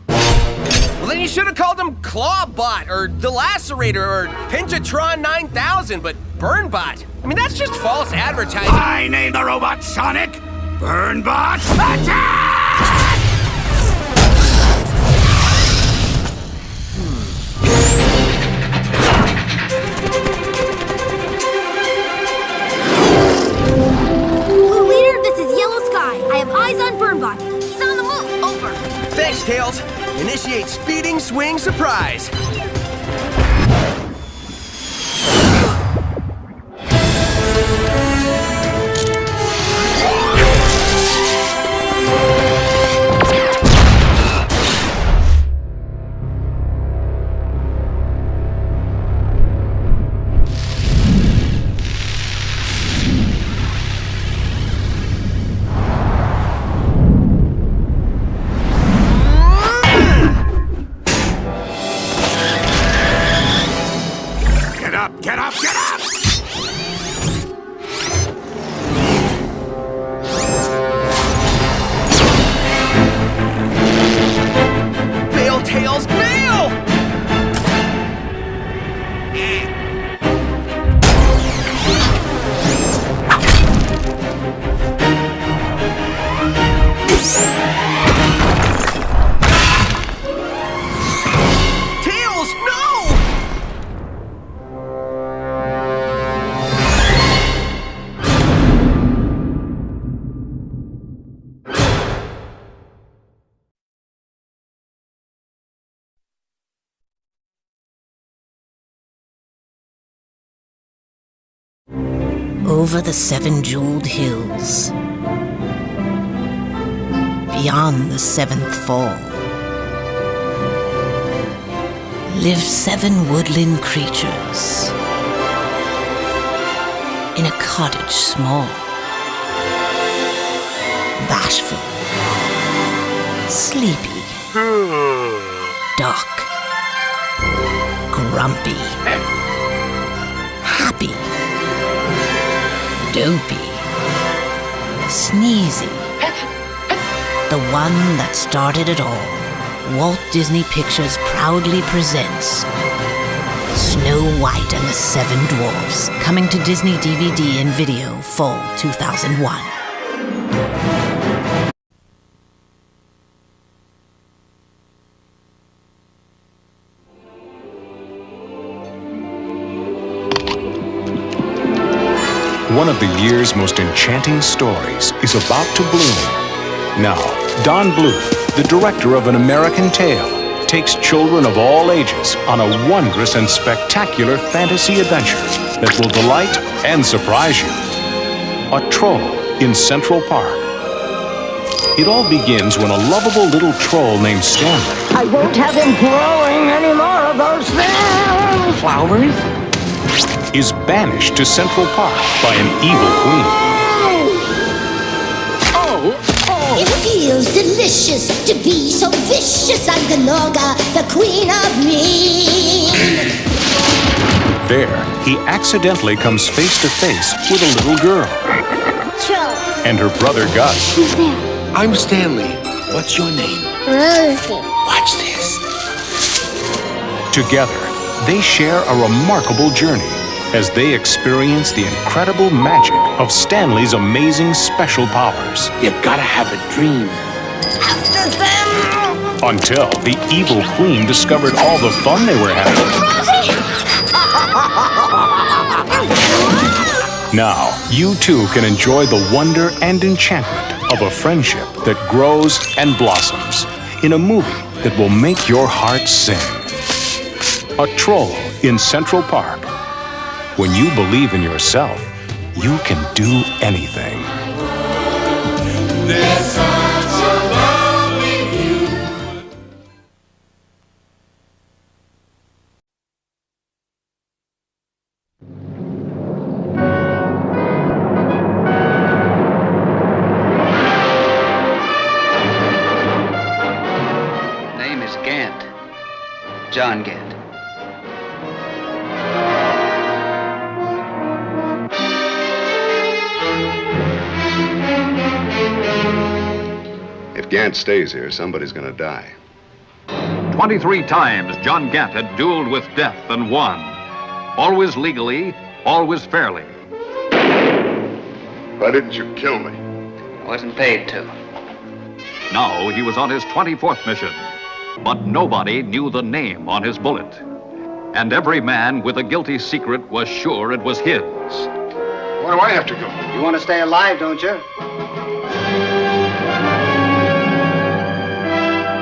Well, then you should have called him Clawbot, or the Lacerator, or Pinchatron 9000, but Burnbot. I mean, that's just false advertising. I named the robot Sonic! Burnbot, attack! Blue Leader, this is Yellow Sky. I have eyes on Burnbot. He's on the move. Over. Thanks, Tails. Initiate speeding swing surprise. Get up! Get up! Bail, Tails, bail! Tails, no! Over the 7 jeweled hills, beyond the 7th fall, live 7 woodland creatures in a cottage small, bashful, sleepy, dark, grumpy, happy, dopey, sneezy. The one that started it all. Walt Disney Pictures proudly presents Snow White and the 7 Dwarfs, coming to Disney DVD and video fall 2001. One of the year's most enchanting stories is about to bloom. Now, Don Bluth, the director of An American Tale, takes children of all ages on a wondrous and spectacular fantasy adventure that will delight and surprise you. A Troll in Central Park. It all begins when a lovable little troll named Stanley I won't have him growing any more of those things! Flowers? is banished to Central Park by an evil queen. It feels delicious to be so vicious. I'm Ganoga, the queen of mean. There, he accidentally comes face to face with a little girl. Troll. And her brother Gus. Who's there? I'm Stanley. What's your name? Rosie. Watch this. Together, they share a remarkable journey as they experience the incredible magic of Stanley's amazing special powers. You gotta have a dream. After them! Until the evil queen discovered all the fun they were having. Now, you too can enjoy the wonder and enchantment of a friendship that grows and blossoms in a movie that will make your heart sing. A Troll in Central Park. When you believe in yourself, you can do anything. There's such a lovely view. Name is Gant. John Gant. If Gant stays here, somebody's gonna die. 23 times John Gant had dueled with death and won. Always legally, always fairly. Why didn't you kill me? I wasn't paid to. Now he was on his 24th mission, but nobody knew the name on his bullet. And every man with a guilty secret was sure it was his. Why do I have to go? You want to stay alive, don't you?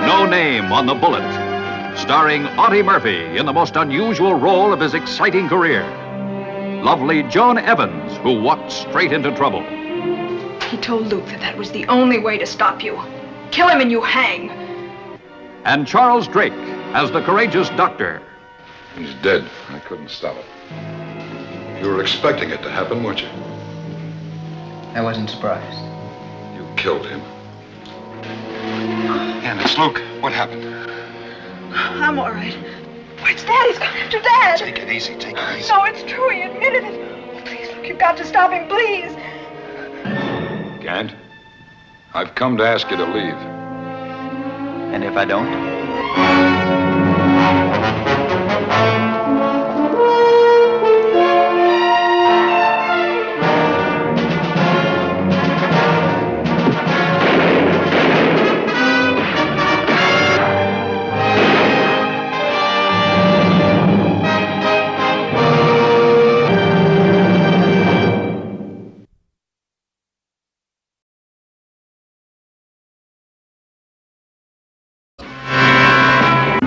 No Name on the Bullet, starring Auntie Murphy in the most unusual role of his exciting career. Lovely Joan Evans, who walked straight into trouble. He told Luke that was the only way to stop you. Kill him and you hang. And Charles Drake as the courageous doctor. He's dead. I couldn't stop it. You were expecting it to happen, weren't you? I wasn't surprised. You killed him. And it's Luke. What happened? I'm all right. Where's Dad? He's gone after Dad. Take it easy. Take it easy. No, it's true. He admitted it. Oh, please, Luke, you've got to stop him, please. Gant, I've come to ask you to leave. And if I don't?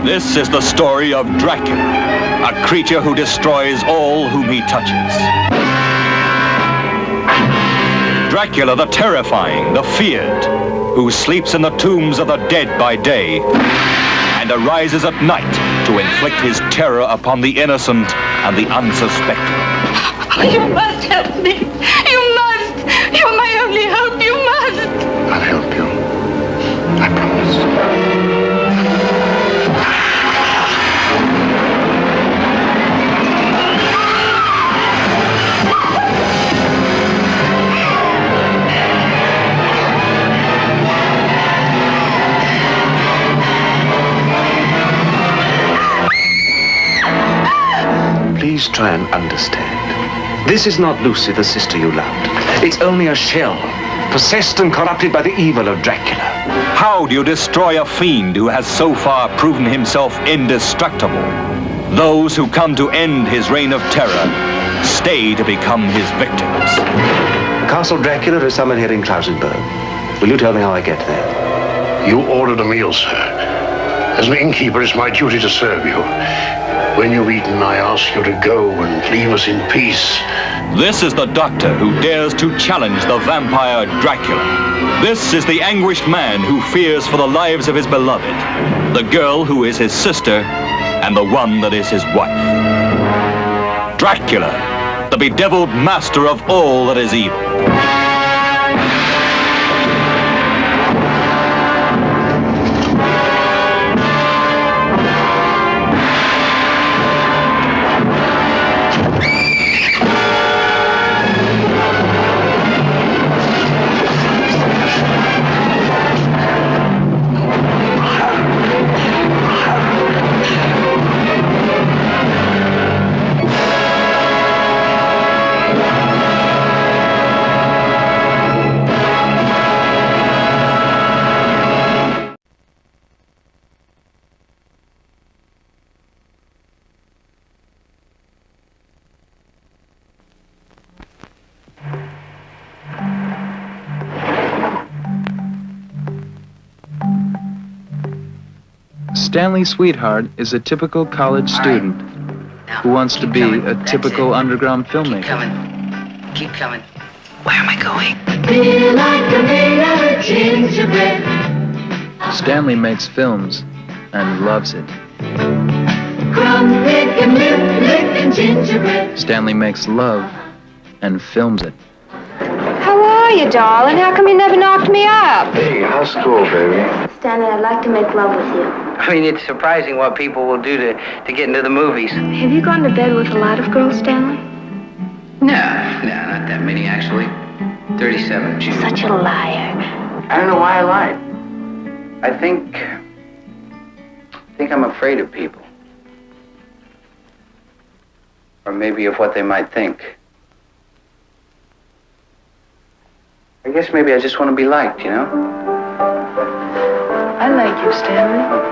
This is the story of Dracula, a creature who destroys all whom he touches. Dracula the terrifying, the feared, who sleeps in the tombs of the dead by day and arises at night to inflict his terror upon the innocent and the unsuspecting. Oh, you must help me. You must. You're my only hope. You must. I'll help you. I promise. Please try and understand. This is not Lucy, the sister you loved. It's only a shell, possessed and corrupted by the evil of Dracula. How do you destroy a fiend who has so far proven himself indestructible? Those who come to end his reign of terror stay to become his victims. Castle Dracula is somewhere here in Klausenberg. Will you tell me how I get there? You ordered a meal, sir. As an innkeeper, it's my duty to serve you. When you've eaten, I ask you to go and leave us in peace. This is the doctor who dares to challenge the vampire Dracula. This is the anguished man who fears for the lives of his beloved, the girl who is his sister, and the one that is his wife. Dracula, the bedeviled master of all that is evil. Stanley Sweetheart is a typical college student who wants to be a typical underground filmmaker. Keep coming. Where am I going? Be like a made of gingerbread. Stanley makes films and loves it. Crumb picking, lip licking gingerbread. Stanley makes love and films it. How are you, darling? How come you never knocked me up? Hey, how's school, baby? Stanley, I'd like to make love with you. I mean, it's surprising what people will do to get into the movies. Have you gone to bed with a lot of girls, Stanley? No, not that many, actually. 37. Such a liar. I don't know why I lied. I think I'm afraid of people. Or maybe of what they might think. I guess maybe I just want to be liked, you know? I like you, Stanley.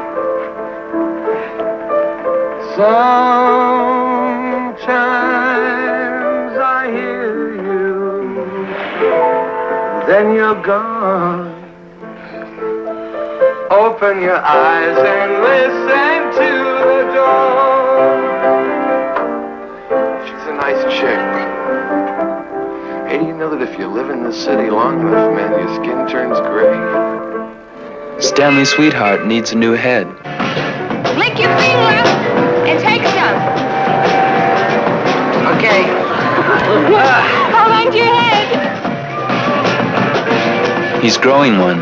Sometimes I hear you, then you're gone. Open your eyes and listen to the dawn. She's a nice chick. Hey, do you know that if you live in the city long enough, man, your skin turns gray? Stanley Sweetheart needs a new head. Lick your finger and take some. Okay. Hold on to your head. He's growing one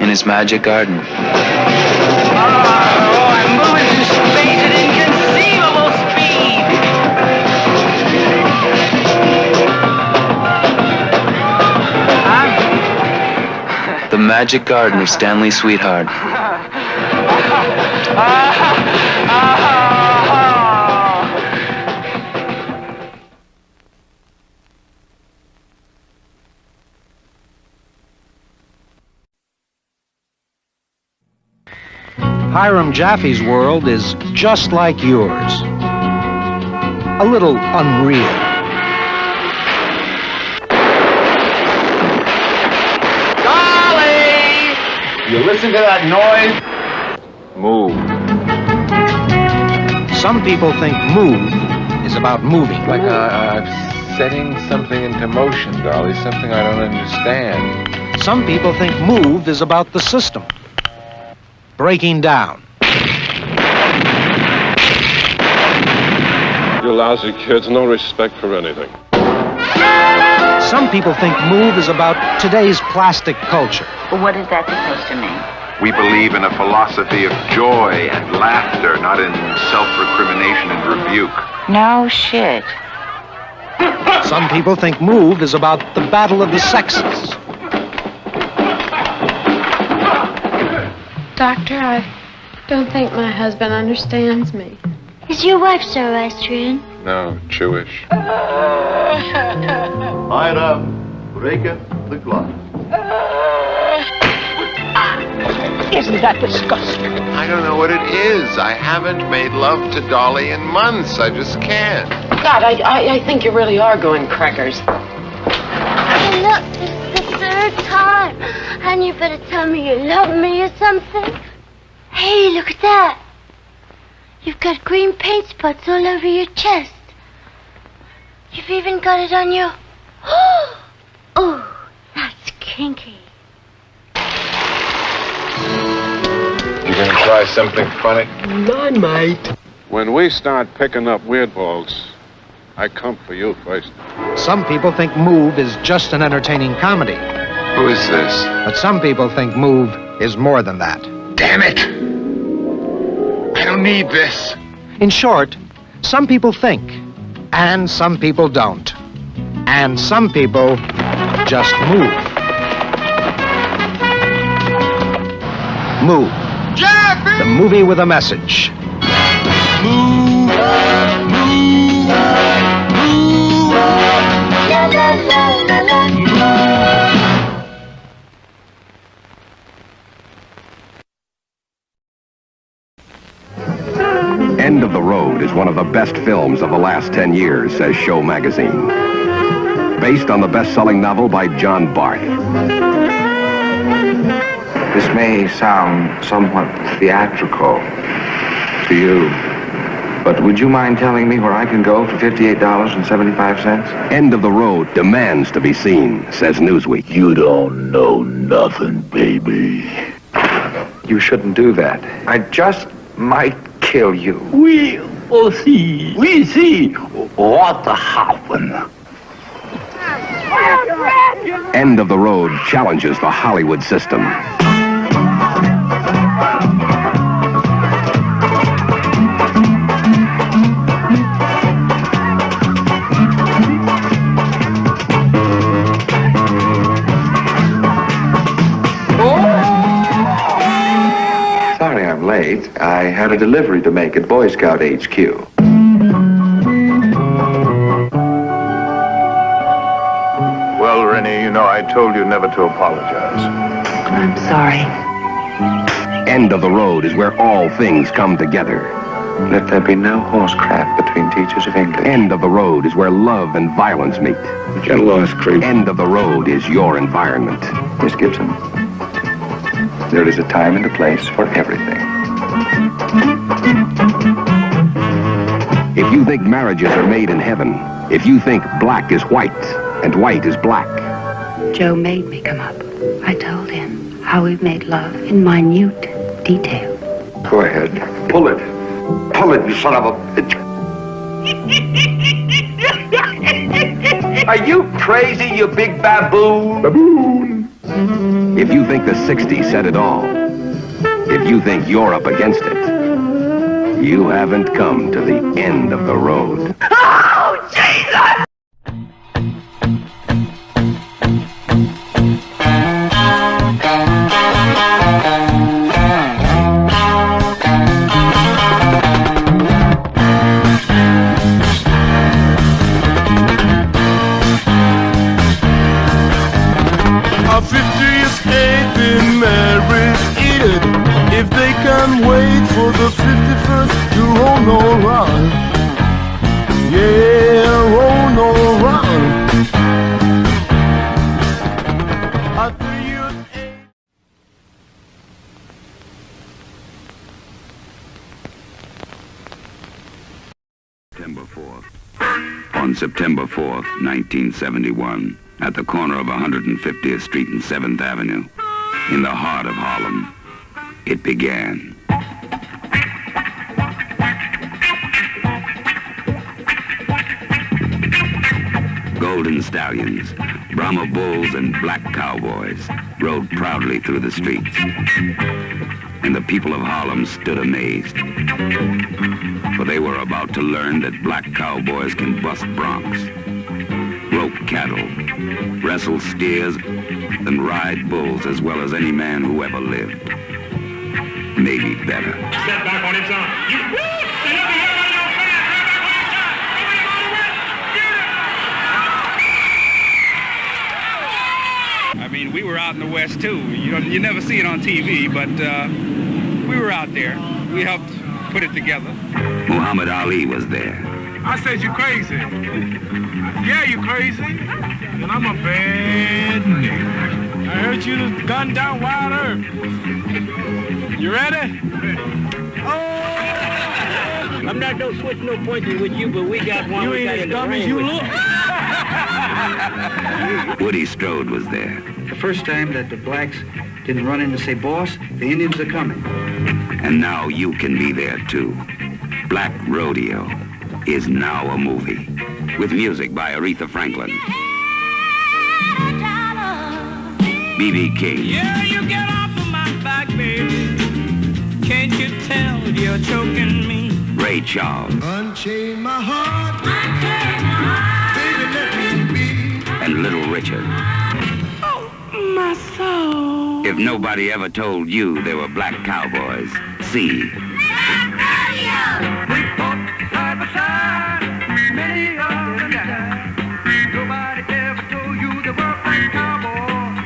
in his magic garden. I'm moving through space at inconceivable speed. The magic garden of Stanley Sweetheart. Hiram Jaffe's world is just like yours. A little unreal. Dolly! You listen to that noise? Move. Some people think move is about moving. Like I'm setting something into motion, Dolly, something I don't understand. Some people think move is about the system. Breaking down. You lousy kids, no respect for anything. Some people think move is about today's plastic culture. What is that supposed to mean? We believe in a philosophy of joy and laughter, not in self-recrimination and rebuke. No shit. Some people think move is about the battle of the sexes. Doctor, I don't think my husband understands me. Is your wife Zoroastrian? No, Jewish. Ida, break it the glass. Isn't that disgusting? I don't know what it is. I haven't made love to Dolly in months. I just can't. God, I think you really are going crackers. Hey, look, this is the third time. And you better tell me you love me or something. Hey, look at that. You've got green paint spots all over your chest. You've even got it on your... Oh, that's kinky. You gonna try something funny? I might. When we start picking up weird balls, I come for you first. Some people think move is just an entertaining comedy. Who is this? But some people think move is more than that. Damn it! I don't need this. In short, some people think, and some people don't. And some people just move. Move. Jaffy! The movie with a message. Move, move, move. La, la, la, la, la. End of the Road is one of the best films of the last 10 years, says Show Magazine. Based on the best-selling novel by John Barth. This may sound somewhat theatrical to you, but would you mind telling me where I can go for $58.75? End of the Road demands to be seen, says Newsweek. You don't know nothing, baby. You shouldn't do that. I just might kill you. We will see. We see what happened. End of the Road challenges the Hollywood system. Sorry I'm late. I had a delivery to make at Boy Scout HQ. Well, Rennie, you know I told you never to apologize. I'm sorry. End of the Road is where all things come together. Let there be no horsecraft between teachers of English. End of the road is where love and violence meet. Get lost, creep. End of the road is your environment. Miss Gibson, there is a time and a place for everything. If you think marriages are made in heaven, if you think black is white and white is black. Joe made me come up. I told him how we made love in minute detail. Go ahead. Pull it. Pull it, you son of a bitch. Are you crazy, you big baboon? Baboon. If you think the 60s said it all, if you think you're up against it, you haven't come to the end of the road. Oh, Jesus! Our 50th ain't been married yet. If they can wait for the 51st to roll no round. Yeah, roll no round. Our 3 years ain't... September 4th. On September 4th, 1971, at the corner of 150th Street and 7th Avenue, in the heart of Harlem, it began. Golden stallions, Brahma bulls, and black cowboys rode proudly through the streets. And the people of Harlem stood amazed. For they were about to learn that black cowboys can bust broncs, rope cattle, wrestle steers, and ride bulls as well as any man who ever lived. Maybe better. Step back on its arm. You woo! Stand up and everybody on fast. I mean, we were out in the West too. You never see it on TV, but we were out there. We helped put it together. Muhammad Ali was there. I said you crazy. Yeah, you crazy. And I'm a bad nigga. I heard you gunned down Wild Earth. You ready? Oh! I'm not no switch, no pointing with you, but we got one. You ain't as dumb as you look. Woody Strode was there. The first time that the blacks didn't run in and say, boss, the Indians are coming. And now you can be there too. Black Rodeo is now a movie, with music by Aretha Franklin, B.B. King. Yeah, you get off of my back, baby. Can't you tell you're choking me? Ray Charles. Unchain my heart. Unchain my heart. Baby, let me be. And Little Richard. Oh, my soul. If nobody ever told you there were black cowboys, see. Many of them died. Nobody ever told you there were black cowboys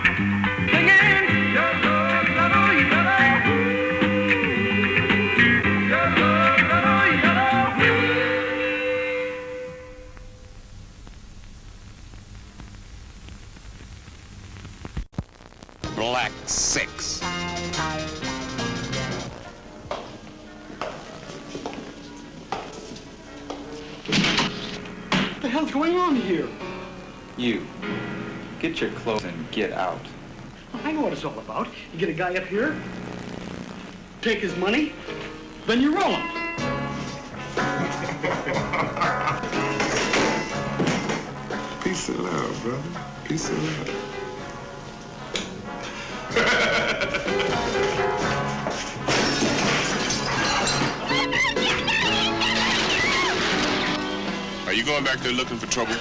singing yellow, yellow, yellow. Yellow, yellow, yellow. Black 6. What the hell's going on here? You, get your clothes and get out. Well, I know what it's all about. You get a guy up here, take his money, then you roll him. Peace and love, brother. Peace and love. Are you going back there looking for trouble?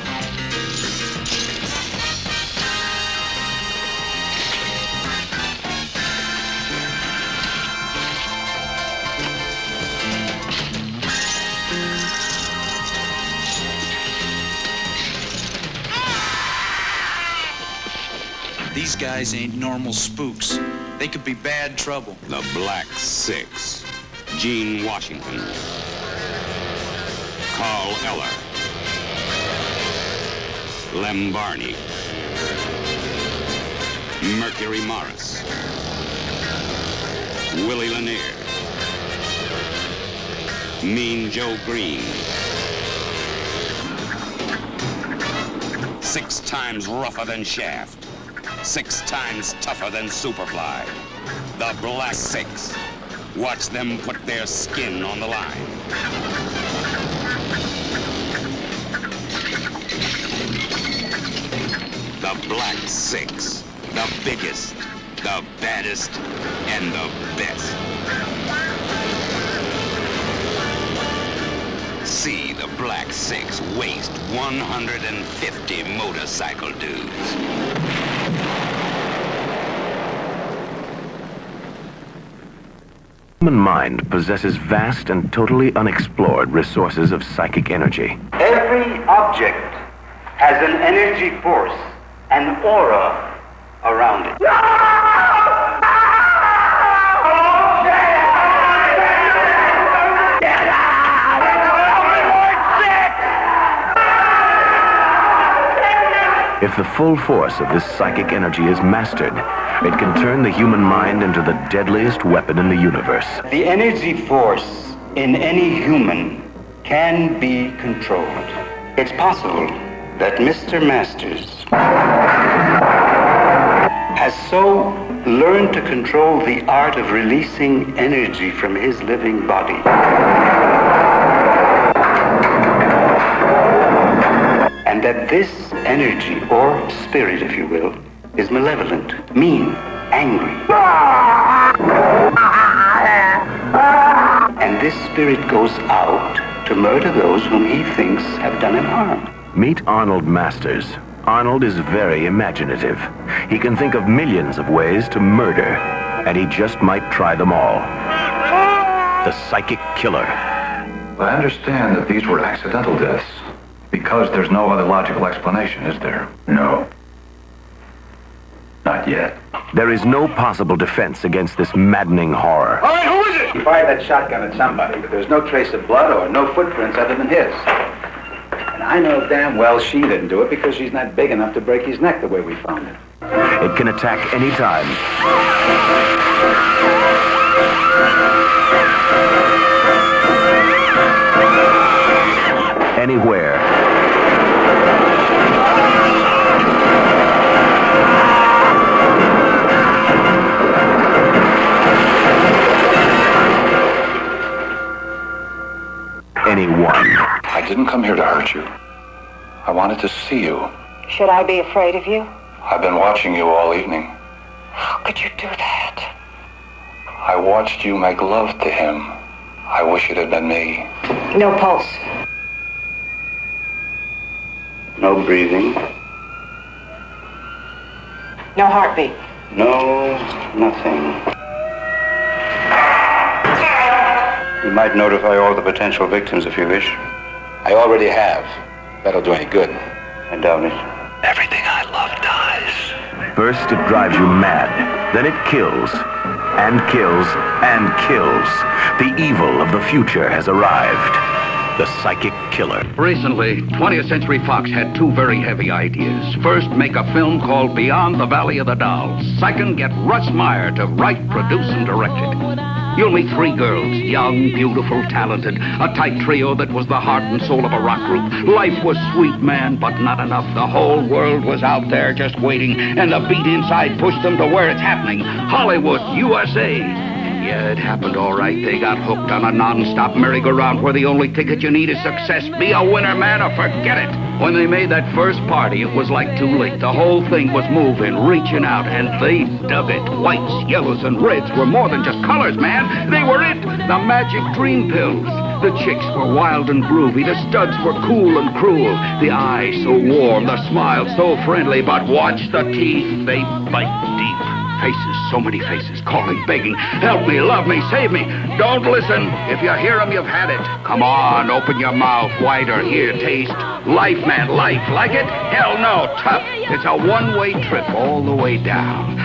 These guys ain't normal spooks. They could be bad trouble. The Black 6. Gene Washington. Paul Eller, Lem Barney, Mercury Morris, Willie Lanier, Mean Joe Green, 6 times rougher than Shaft, 6 times tougher than Superfly. The Black Six. Watch them put their skin on the line. The Black Six. The biggest, the baddest, and the best. See the Black Six waste 150 motorcycle dudes. The human mind possesses vast and totally unexplored resources of psychic energy. Every object has an energy force, an aura around it. If the full force of this psychic energy is mastered, it can turn the human mind into the deadliest weapon in the universe. The energy force in any human can be controlled. It's possible that Mr. Masters has so learned to control the art of releasing energy from his living body and that this energy, or spirit if you will, is malevolent, mean, angry. And this spirit goes out to murder those whom he thinks have done him harm. Meet Arnold Masters. Arnold is very imaginative. He can think of millions of ways to murder, and he just might try them all. The Psychic Killer. I understand that these were accidental deaths, because there's no other logical explanation, is there? No. Not yet. There is no possible defense against this maddening horror. All right, who is it? He fired that shotgun at somebody, but there's no trace of blood or no footprints other than his. And I know damn well she didn't do it because she's not big enough to break his neck the way we found it. It can attack any time. Anywhere. Anyone. I didn't come here to hurt you. I wanted to see you. Should I be afraid of you? I've been watching you all evening. How could you do that? I watched you make love to him. I wish it had been me. No pulse. No breathing. No heartbeat. No, nothing. You might notify all the potential victims if you wish. I already have. That'll do any good. I doubt it. Everything I love dies. First it drives you mad, then it kills, and kills, and kills. The evil of the future has arrived. The Psychic Killer. Recently, 20th Century Fox had 2 very heavy ideas. First, make a film called Beyond the Valley of the Dolls. Second, get Russ Meyer to write, produce, and direct it. You'll meet 3 girls, young, beautiful, talented, a tight trio that was the heart and soul of a rock group. Life was sweet, man, but not enough. The whole world was out there just waiting, and the beat inside pushed them to where it's happening. Hollywood, USA. Yeah, it happened all right. They got hooked on a non-stop merry-go-round where the only ticket you need is success. Be a winner, man, or forget it. When they made that first party, it was like too late. The whole thing was moving, reaching out, and they dug it. Whites, yellows, and reds were more than just colors, man. They were it. The magic dream pills. The chicks were wild and groovy. The studs were cool and cruel. The eyes so warm, the smile so friendly. But watch the teeth, they bite deep. Faces, so many faces, calling, begging, help me, love me, save me. Don't listen. If you hear them, you've had it. Come on, open your mouth wider. Here, taste. Life, man, life. Like it? Hell no, tough. It's a one-way trip all the way down.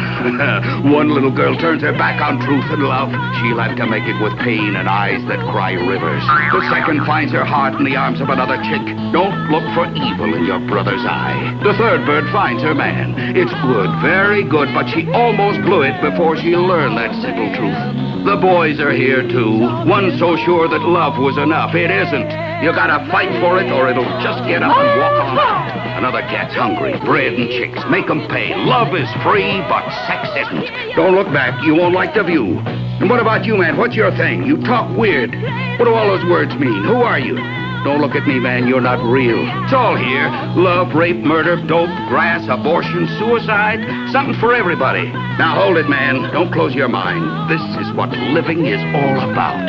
One little girl turns her back on truth and love. She'll have to make it with pain and eyes that cry rivers. The second finds her heart in the arms of another chick. Don't look for evil in your brother's eye. The third bird finds her man. It's good, very good, but she almost blew it before she'll learn that simple truth. The boys are here, too. One so sure that love was enough. It isn't. You gotta fight for it, or it'll just get up and walk on out. Another cat's hungry. Bread and chicks. Make 'em pay. Love is free, but sex isn't. Don't look back. You won't like the view. And what about you, man? What's your thing? You talk weird. What do all those words mean? Who are you? Don't look at me, man. You're not real. It's all here. Love, rape, murder, dope, grass, abortion, suicide. Something for everybody. Now hold it, man. Don't close your mind. This is what living is all about.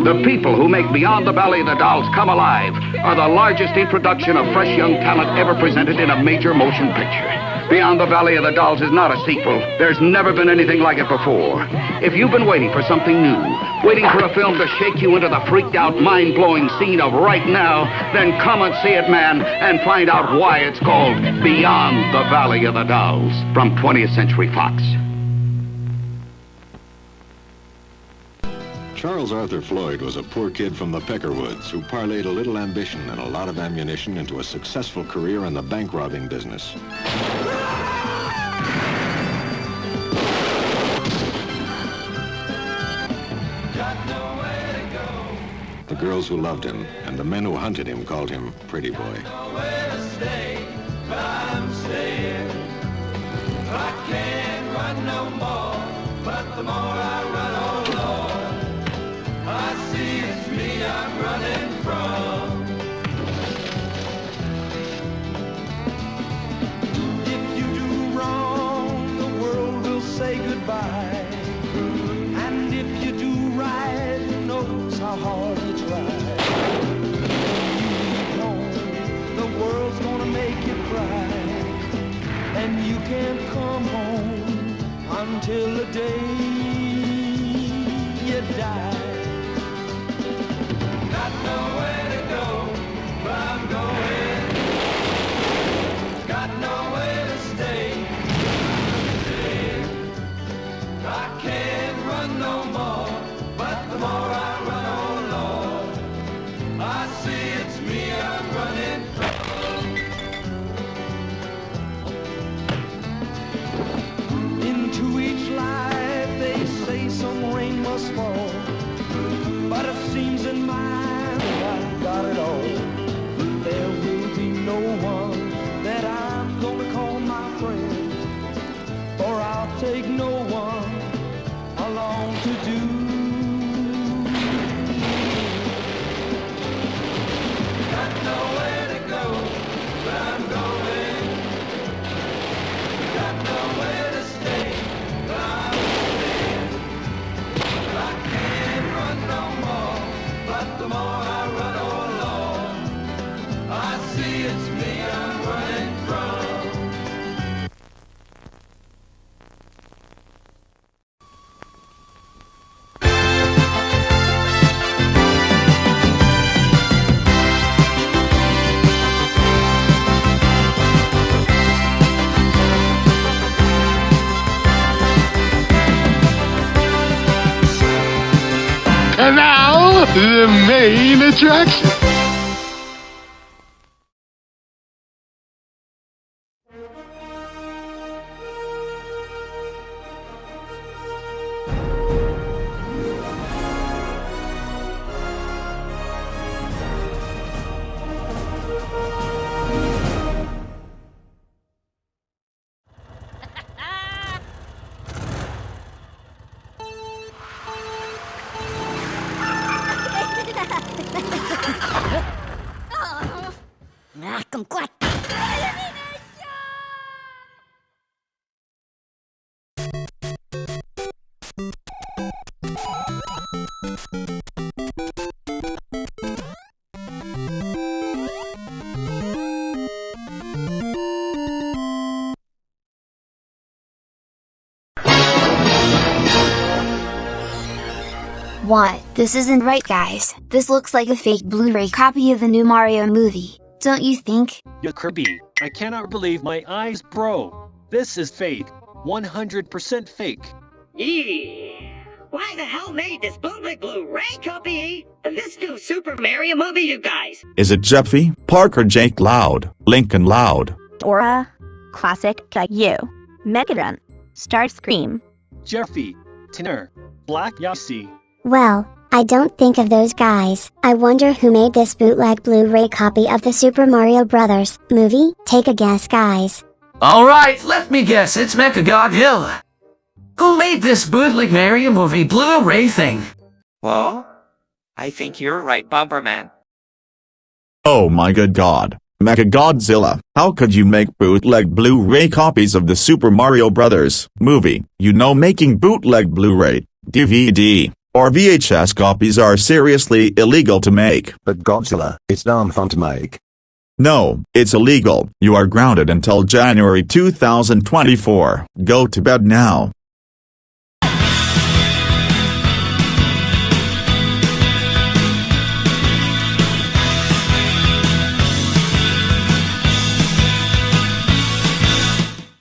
The people who make Beyond the Valley of the Dolls come alive are the largest introduction of fresh young talent ever presented in a major motion picture. Beyond the Valley of the Dolls is not a sequel. There's never been anything like it before. If you've been waiting for something new, waiting for a film to shake you into the freaked-out, mind-blowing scene of right now, then come and see it, man, and find out why it's called Beyond the Valley of the Dolls from 20th Century Fox. Charles Arthur Floyd was a poor kid from the Peckerwoods who parlayed a little ambition and a lot of ammunition into a successful career in the bank robbing business. The girls who loved him and the men who hunted him called him Pretty Boy. I can't run no more, but the more I run, oh Lord, I see it's me I'm running from. If you do wrong, the world will say goodbye. And if you do right, who knows how hard you try. When you home, the world's gonna make you cry. And you can't come home until the day you die. Got nowhere to go, but I'm going. Got nowhere to stay. I can't run no more, but the more I run, oh Lord, I see it's me I'm running from. Into each life they say some rain must fall, but it seems in mine I've got it all. There will be no one that I'm gonna call my friend, for I'll take no one along to do. Got nowhere to go, but I'm going. Got nowhere to stay, but I'm staying. I can't run no more, but the more I run, oh Lord, I see it's me I'm running from. And now, the main attraction. What? This isn't right, guys. This looks like a fake Blu-ray copy of the new Mario movie. Don't you think? Yo, Kirby, I cannot believe my eyes, bro. This is fake. 100% fake. Yeah. Why the hell made this Bootleg Blu-ray copy of this new Super Mario movie, you guys? Is it Jeffy, Parker, Jake Loud, Lincoln Loud? Dora, Classic Caillou, Mechagodzilla, Starscream, Jeffy, Tinner, Black Yossi. Well, I don't think of those guys. I wonder who made this bootleg Blu-ray copy of the Super Mario Bros. Movie? Take a guess, guys. Alright, let me guess, it's Mechagodzilla. Who made this bootleg Mario movie Blu-ray thing? Well, I think you're right, Bomberman. Oh my good god, Mechagodzilla, how could you make bootleg Blu-ray copies of the Super Mario Bros. Movie? You know, making bootleg Blu-ray, DVD, or VHS copies are seriously illegal to make. But Godzilla, it's damn fun to make. No, it's illegal. You are grounded until January 2024. Go to bed now.